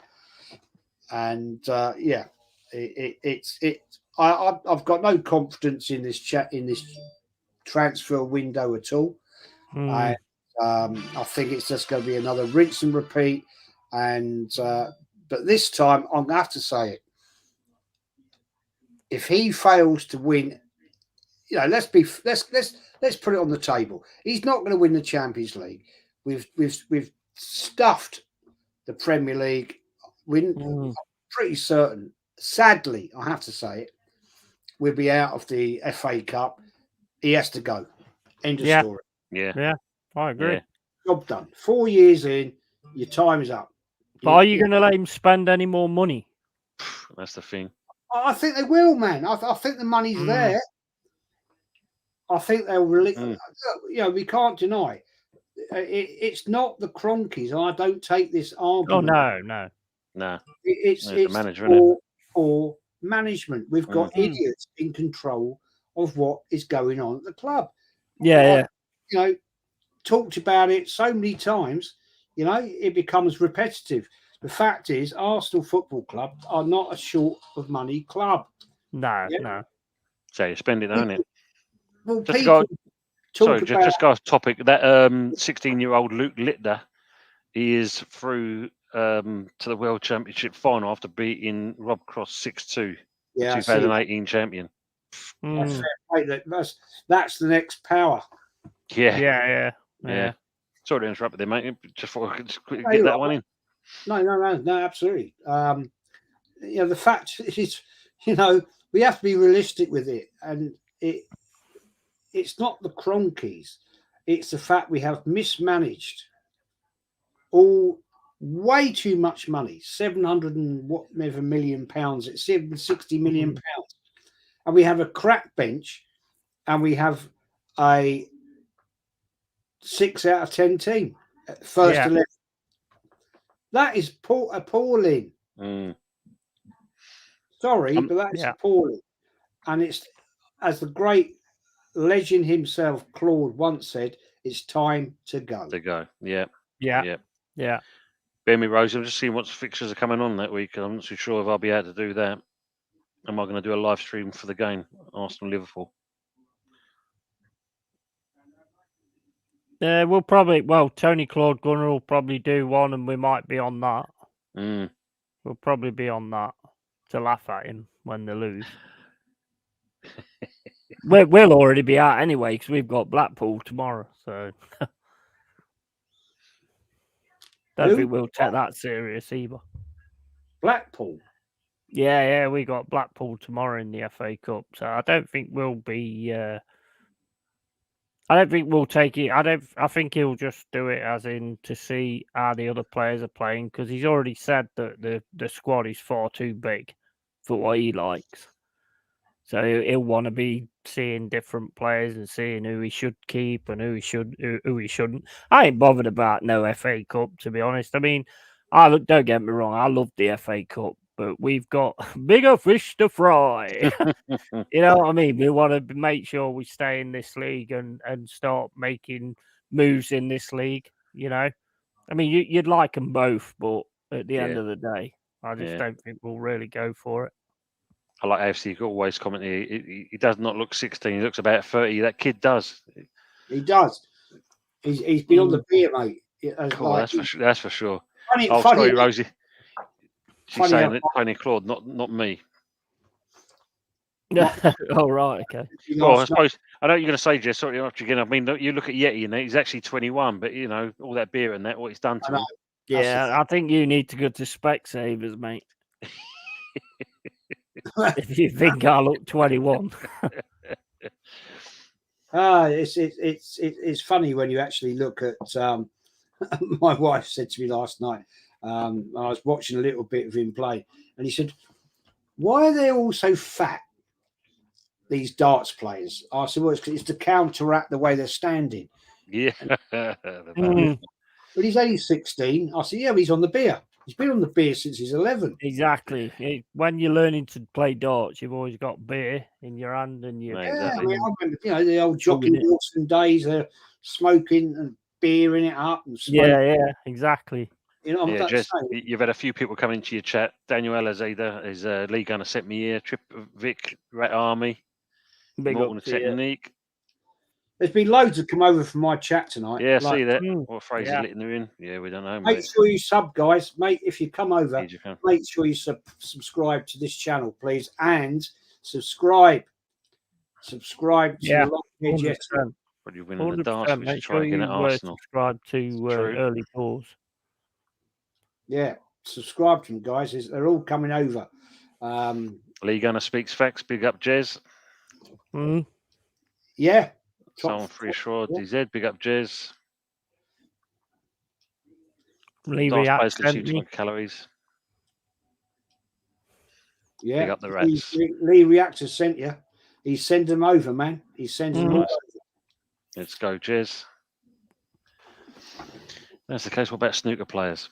and I've got no confidence in this transfer window at all. I think it's just going to be another rinse and repeat. And but this time, I'm going to have to say it. If he fails to win, let's put it on the table. He's not going to win the Champions League. We've stuffed the Premier League. I'm pretty certain. Sadly, I have to say it. We'll be out of the FA Cup. He has to go. End of story. Yeah, I agree. Yeah. Job done. 4 years in, your time is up. But are you going to let him spend any more money? That's the thing. I think they will, man. I think the money's there. I think they'll really. We can't deny it's not the Cronkies. I don't take this argument. Oh no. It's the manager, for management. We've got idiots in control of what is going on at the club. Yeah. Talked about it so many times. You know, it becomes repetitive. The fact is, Arsenal Football Club are not a short of money club. No, Yeah. no. So you spend it, don't it? Well, Just people sorry, talk about. just go off topic. That 16-year-old Luke Littler, he is through to the World Championship final after beating Rob Cross 6-2, the 2018 champion. Mm. That's the next power. Yeah. Yeah. Sorry to interrupt there, mate. Just thought I could just quickly get that one in. No, absolutely. You know, the fact is, you know, we have to be realistic with it, and it's not the Cronkies. It's the fact we have mismanaged all way too much money, 700 and whatever million pounds, it's 760 million pounds. And we have a crack bench, and we have a 6 out of 10 team at first 11. That is appalling. Sorry, but that's appalling. And it's, as the great legend himself, Claude, once said, it's time to go. Yeah. Bear me, Rosie. I'm just seeing what fixtures are coming on that week. I'm not too sure if I'll be able to do that. Am I going to do a live stream for the game, Arsenal-Liverpool? We'll probably, Tony Claude Gunner will probably do one, and we might be on that. We'll probably be on that to laugh at him when they lose. We'll already be out anyway because we've got Blackpool tomorrow. So don't think we'll take that serious either. Blackpool? Yeah, we got Blackpool tomorrow in the FA Cup. So I don't think we'll be. I don't think we'll take it. I think he'll just do it as in to see how the other players are playing, because he's already said that the squad is far too big for what he likes. So he'll want to be seeing different players and seeing who he should keep and who he shouldn't. I ain't bothered about no FA Cup, to be honest. I mean, don't get me wrong, I love the FA Cup, but we've got bigger fish to fry. You know what I mean? We want to make sure we stay in this league and start making moves in this league. You know, I mean, you'd like them both, but at the end of the day, I just don't think we'll really go for it. I like AFC always commenting. He does not look 16. He looks about 30. That kid does. He does. He's been on the beer, mate. Cool, that's for sure. Funny, sorry, Rosie. She's saying that Tony Claude, not me. Oh, right, okay. Well, I suppose I know what you're going to say, Jess. Sorry, again. I mean, you look at Yeti, and he's actually 21, but you know all that beer and that, what he's done to him. Yeah, I think you need to go to Specsavers, mate. If you think I look 21. It's funny when you actually look at. My wife said to me last night. I was watching a little bit of him play, and he said, "Why are they all so fat? These darts players." I said, "Well, it's to counteract the way they're standing." Yeah. But he's only 16. I said, "Yeah, but he's on the beer. He's been on the beer since he's 11." Exactly. When you're learning to play darts, you've always got beer in your hand, and you. I remember, the old Jockey Wilson days, smoking and beering it up and smoking. Yeah, exactly. You know, you've had a few people come into your chat. Daniel Elazada is Lee Gunner sent me here. Trip Vic, Rat Army, Big Morton Technique. There's been loads that come over from my chat tonight. Yeah, see that. What Fraser letting her in? Yeah, we don't know. Make sure you sub, guys. Mate, if you come over, make sure you subscribe to this channel, please, and subscribe to the Long Haired Yeti. But you're winning the dance. We should try again at Arsenal. Subscribe to Early Pause. Yeah, subscribe to them, guys. They're all coming over. Lee Gunner speaks facts. Big up, Jez. Yeah. Someone free sure. DZ. Big up, Jez. Lee Reacts calories. Yeah. Big up the rats. Lee Reactor sent you. He's sending them over, man. He's sending them over. Let's go, Jez. That's the case. What about snooker players?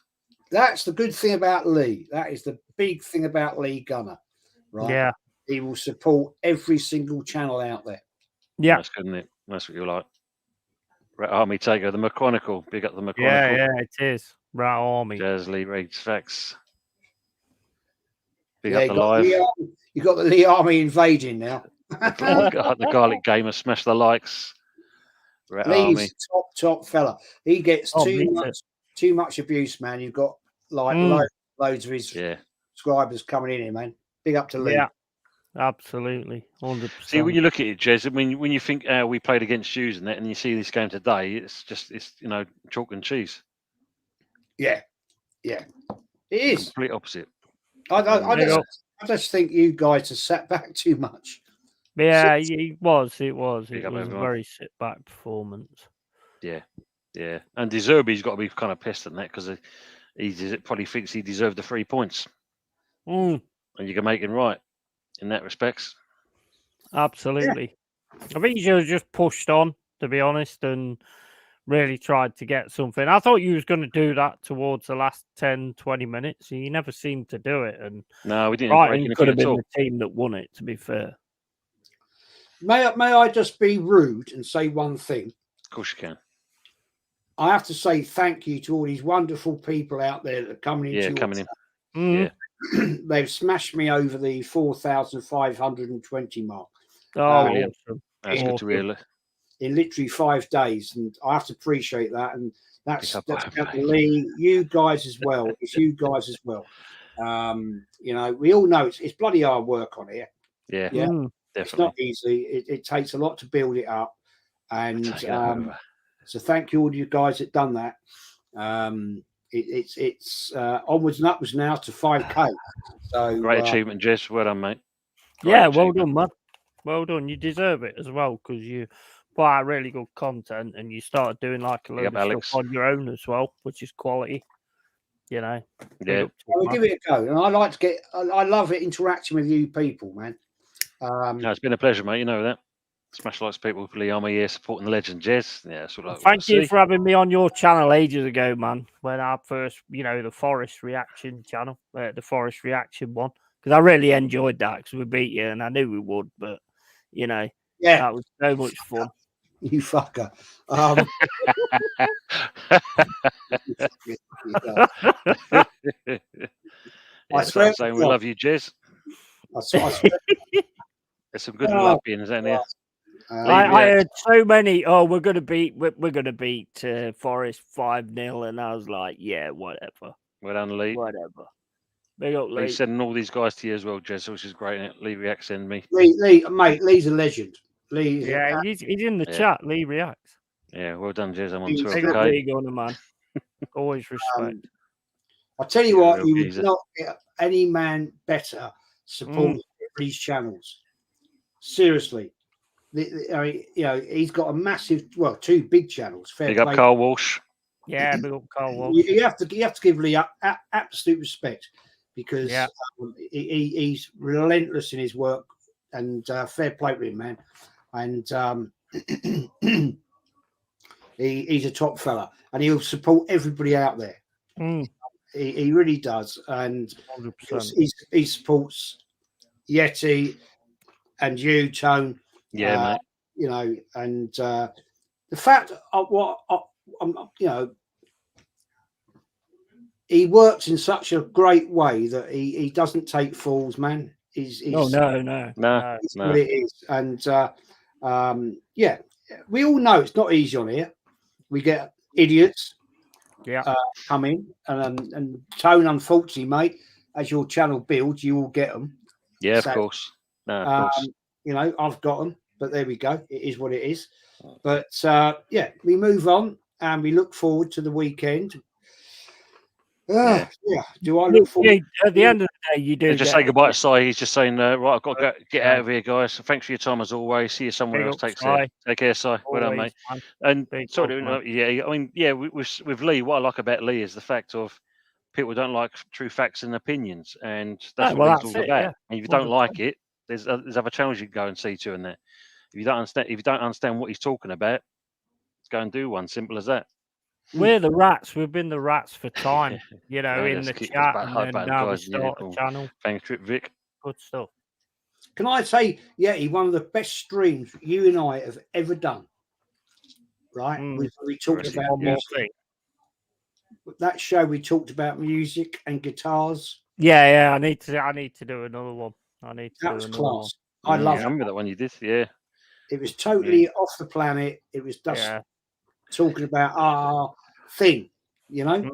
That's the good thing about Lee. That is the big thing about Lee Gunner, right? Yeah. He will support every single channel out there. Yeah. That's good, isn't it? That's what you like. Rat Army Takeover, the Mechanical. Big up the Yeah, Mechanical. yeah, it is. Rat Army. Jazz Lee Reeds, facts. Big Yeah, up the live. You got the Lee Army invading now. The Garlic Gamer, smash the likes. Rat Army. Lee's top fella. He gets Oh, too much abuse, man. You've got like loads of his subscribers coming in here, man. Big up to Lee. Yeah, absolutely, 100%. See, when you look at it, Jez, I mean, when you think we played against Hughes and that, and you see this game today, it's chalk and cheese. Yeah, it is complete opposite. I just think you guys have sat back too much. Yeah, it was. It was a very sit back performance. Yeah. And De Zerbi's got to be kind of pissed at that because he probably thinks he deserved the 3 points. And you can make him right in that respects. Absolutely. Yeah. I think he should have just pushed on, to be honest, and really tried to get something. I thought you was going to do that towards the last 10, 20 minutes. You never seemed to do it. And no, we didn't. Brighton could have been the team that won it, to be fair. May I just be rude and say one thing? Of course you can. I have to say thank you to all these wonderful people out there that are coming in. Yeah. They've smashed me over the 4,520 mark. Oh, awesome. That's good to hear. In literally 5 days, and I have to appreciate that. And that's Lee, you guys as well. It's you guys as well. We all know it's bloody hard work on here. Yeah. Definitely. It's not easy. It takes a lot to build it up, and so thank you all you guys that done that. It's onwards and upwards now to 5K. So great achievement, Jess. Well done, mate. Well done, man. Well done. You deserve it as well because you put out really good content and you started doing like a load of stuff on your own as well, which is quality. Yeah. We'll give it a go. And I love it interacting with you people, man. It's been a pleasure, mate. You know that. Smash likes people with Lee Army here supporting the legend, Jez. Yeah, that's what thank you for having me on your channel ages ago, man. When I first, the Forest Reaction channel, the Forest Reaction one, because I really enjoyed that because we beat you and I knew we would, but that was so much fun. You fucker. I swear saying we love you, Jez. I swear. There's some good Latvians in here. I heard so many. Oh, we're gonna beat Forest 5-0, and I was like, yeah, whatever. Well done, Lee. Whatever. Big up, Lee. He's sending all these guys to you as well, Jez, which is great. Lee Reacts send me. Lee, mate, Lee's a legend. Lee, he's in the chat. Lee Reacts. Yeah, well done, Jez. I'm on tour. Big up, Lee, on the man. Always respect. I tell you what, you would not get any man better supporting these channels. Seriously. He's got a massive, 2 big channels. Big up Carl Walsh. Yeah, big up Carl Walsh. You have to give Lee absolute respect because he's relentless in his work and fair play to him, man. And he's a top fella and he'll support everybody out there. He really does, and he supports Yeti and you, Tone. Yeah, mate. And the fact of he works in such a great way that he doesn't take fools, man. No. It's what it is, and we all know it's not easy on here. We get idiots. Come in and Tone, unfortunately, mate, as your channel builds, you will get them. Yeah, of course. No, of course. I've got them, but there we go. It is what it is. But we move on and we look forward to the weekend. Do I look forward? At the end of the day, you do. Just say goodbye to Si. He's just saying, right, I've got to get out of here, guys. So thanks for your time as always. See you somewhere else. Take care, Si. Well done, mate. And with Lee, what I like about Lee is the fact of people don't like true facts and opinions, and that's what it's all about. Yeah. And if you don't like it, there's other channels you can go and see to, and that. If you don't understand what he's talking about, go and do one. Simple as that. We're the rats. We've been the rats for time, in the chat, and then now we start a channel. Thanks, Trip Vic. Good stuff. Can I say, one of the best streams you and I have ever done? right? We talked about one more thing. That show. We talked about music and guitars. Yeah. I need to do another one. That was class. I I love remember that one you did. Yeah. It was totally off the planet. It was just talking about our thing, you know.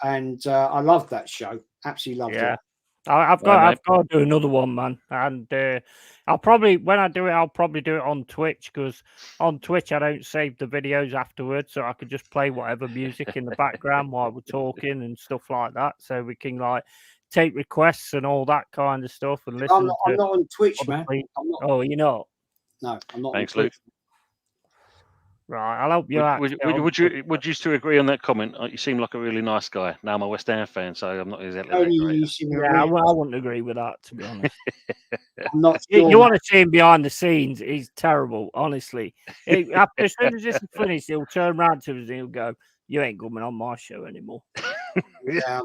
And I loved that show. Absolutely loved it. I've got to do another one, man. And I'll probably, when I do it, I'll probably do it on Twitch, because on Twitch I don't save the videos afterwards, so I could just play whatever music in the background while we're talking and stuff like that. So we can like take requests and all that kind of stuff and listen. I'm not on Twitch, man. Oh, you're not? No, I'm not. Thanks, on Twitch. Luke. Right, I'll help you out. Would you two agree on that comment? You seem like a really nice guy. Now I'm a West Ham fan, so I'm not exactly that great. I wouldn't agree with that, to be honest. I'm not sure, you want to see him behind the scenes? He's terrible, honestly. As soon as this is finished, he'll turn around to us and he'll go, "You ain't coming on my show anymore." Yeah,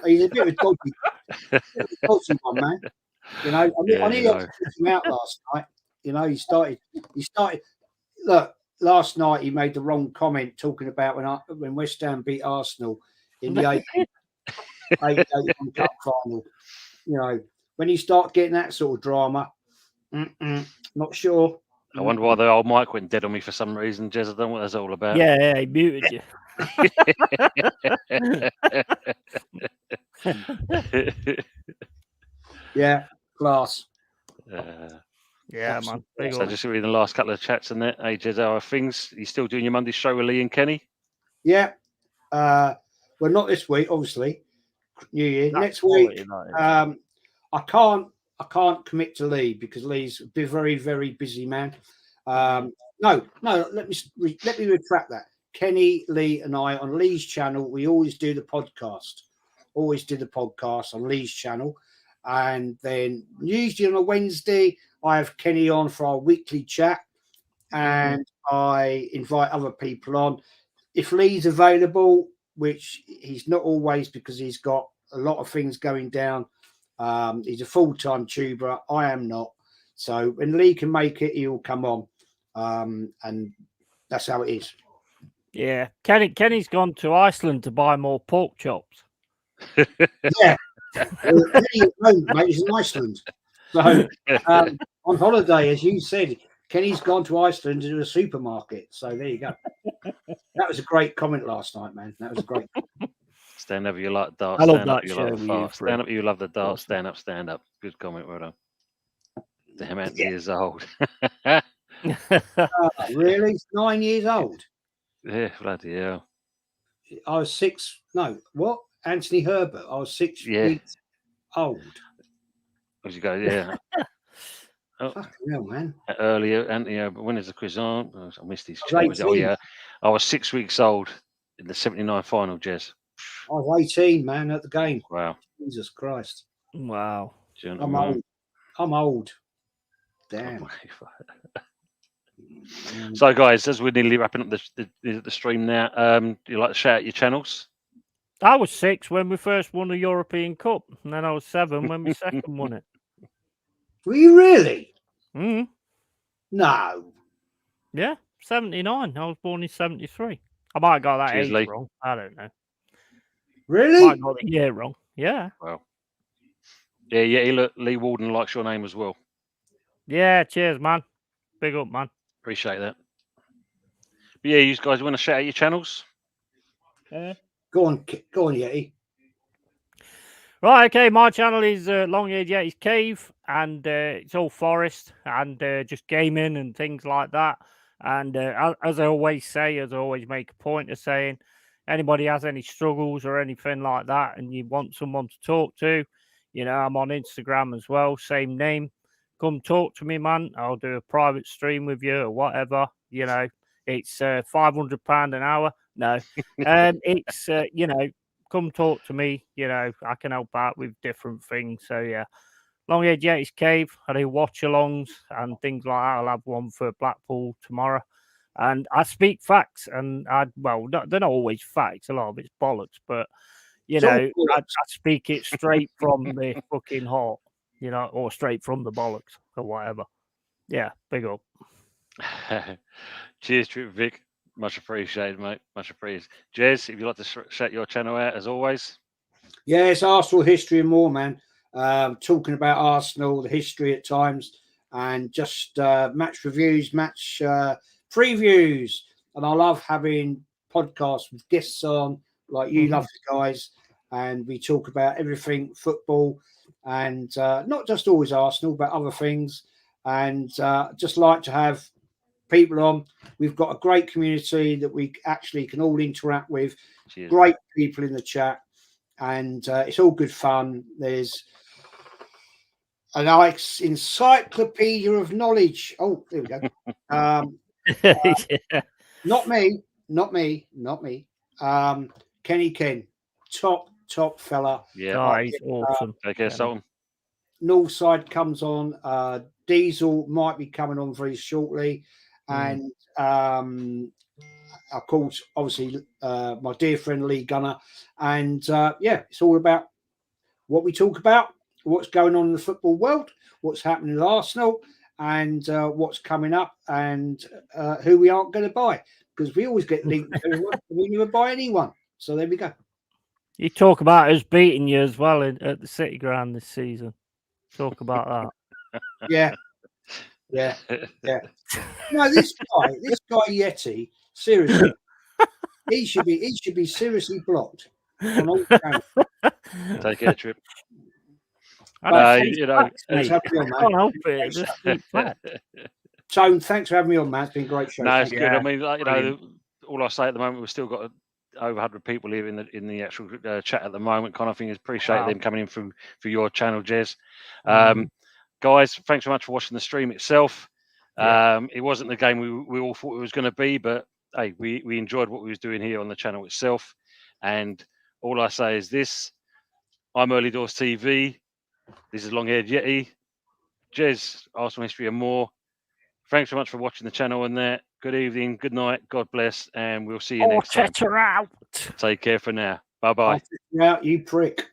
he's a bit of a dodgy one, man. You know, I nearly had to put him out last night. You know, he started. Look, last night he made the wrong comment talking about when West Ham beat Arsenal in the 8 Cup final. You know, when you start getting that sort of drama, not sure. I wonder why the old mic went dead on me for some reason, Jez. I don't know what that's all about. Yeah, he muted you. Yeah, class. Yeah, man. So just reading the last couple of chats in there. Hey, Jez, how are things? Are you still doing your Monday show with Lee and Kenny? Yeah. Well, not this week, obviously. New Year. Next week. I can't commit to Lee because Lee's a very, very busy man. No. Let me retract that. Kenny, Lee, and I on Lee's channel. We always do the podcast. Always do the podcast on Lee's channel, and then usually on a Wednesday I have Kenny on for our weekly chat, and I invite other people on if Lee's available, which he's not always because he's got a lot of things going down. He's a full-time tuber. I am not. So when Lee can make it, he'll come on. And that's how it is. Yeah. Kenny's gone to Iceland to buy more pork chops. Yeah. Mate, he's in Iceland. So on holiday, as you said, Kenny's gone to Iceland to do a supermarket. So there you go. That was a great comment last night, man. That was a great comment. Stand up, you like dark. I love stand that up, you show like the with fart. you, Stand up, you love the dark. Stand up, stand up. Good comment, well done. Damn, Anthony years old. Really? 9 years old? Yeah, bloody hell. I was 6. No, what? Anthony Herbert. I was 6 weeks old. As you go, yeah. Fucking hell, man. Earlier, Anthony, but when is the quiz on? I missed his chat. Oh, yeah. I was 6 weeks old in the 79 final, Jez. I was 18, man, at the game. Wow. Jesus Christ. Wow. I'm old. Damn. So, guys, as we're nearly wrapping up the stream now, do you like to shout out your channels? I was 6 when we first won the European Cup, and then I was 7 when we second won it. Were you really? No. Yeah, 79. I was born in 73. I might have got that age wrong. I don't know. Really? Might have got the year wrong. Yeah. Well. Yeah. Lee Walden likes your name as well. Yeah, cheers, man. Big up, man. Appreciate that. But yeah, you guys want to shout out your channels? Go on, Yeti. Right, okay. My channel is Long Haired Yeti's Cave, and it's all forest and just gaming and things like that. And as I always say, as I always make a point of saying, anybody has any struggles or anything like that, and you want someone to talk to, you know, I'm on Instagram as well, same name. Come talk to me, man. I'll do a private stream with you or whatever. You know, it's £500 an hour. No, it's you know, come talk to me. You know, I can help out with different things. So yeah, Long Haired Yeti's Cave. I do watch-alongs and things like that. I'll have one for Blackpool tomorrow, and I speak facts. And they're not always facts. A lot of it's bollocks, but you know, I speak it straight from the fucking heart. You know, or straight from the bollocks or whatever. Yeah, big up. Cheers, Vic. Much appreciated, mate. Much appreciated. Jez, if you'd like to shout your channel out, as always. Yeah, it's Arsenal history and more, man. Talking about Arsenal, the history at times, and just match reviews, match previews. And I love having podcasts with guests on, like you love the guys, and we talk about everything football, and not just always Arsenal, but other things. And just like to have people on. We've got a great community that we actually can all interact with. Cheers, great people in the chat, and it's all good fun. There's an encyclopedia of knowledge. Oh, there we go. Yeah. Not me. Kenny Ken, top fella. Yeah, He's awesome. Take care, Sultan. Northside comes on. Diesel might be coming on very shortly, and of course, obviously, my dear friend Lee Gunner, and yeah, it's all about what we talk about, what's going on in the football world, what's happening at Arsenal, and what's coming up, and who we aren't going to buy, because we always get linked to everyone, we never buy anyone. So there we go. You talk about us beating you as well at the City Ground this season. Talk about that. Yeah. No, this guy Yeti, seriously, he should be seriously blocked on all channels. Take care, Trip. You know, Tone, thanks for having me on, man. It's been a great show. No, it's good. I mean, like, you know, all I say at the moment, we've still got over 100 people here in the actual chat at the moment. Kind of thing. Appreciate them coming in through your channel, Jez. Guys, thanks so much for watching the stream itself. It wasn't the game we all thought it was going to be, but hey, we enjoyed what we was doing here on the channel itself. And all I say is this: I'm Early Doors TV. This is Long Haired Yeti. Jez, Arsenal history and more. Thanks so much for watching the channel and that. Good evening, good night, God bless, and we'll see you next time. Out. Take care for now. Bye-bye. Yeah, you prick.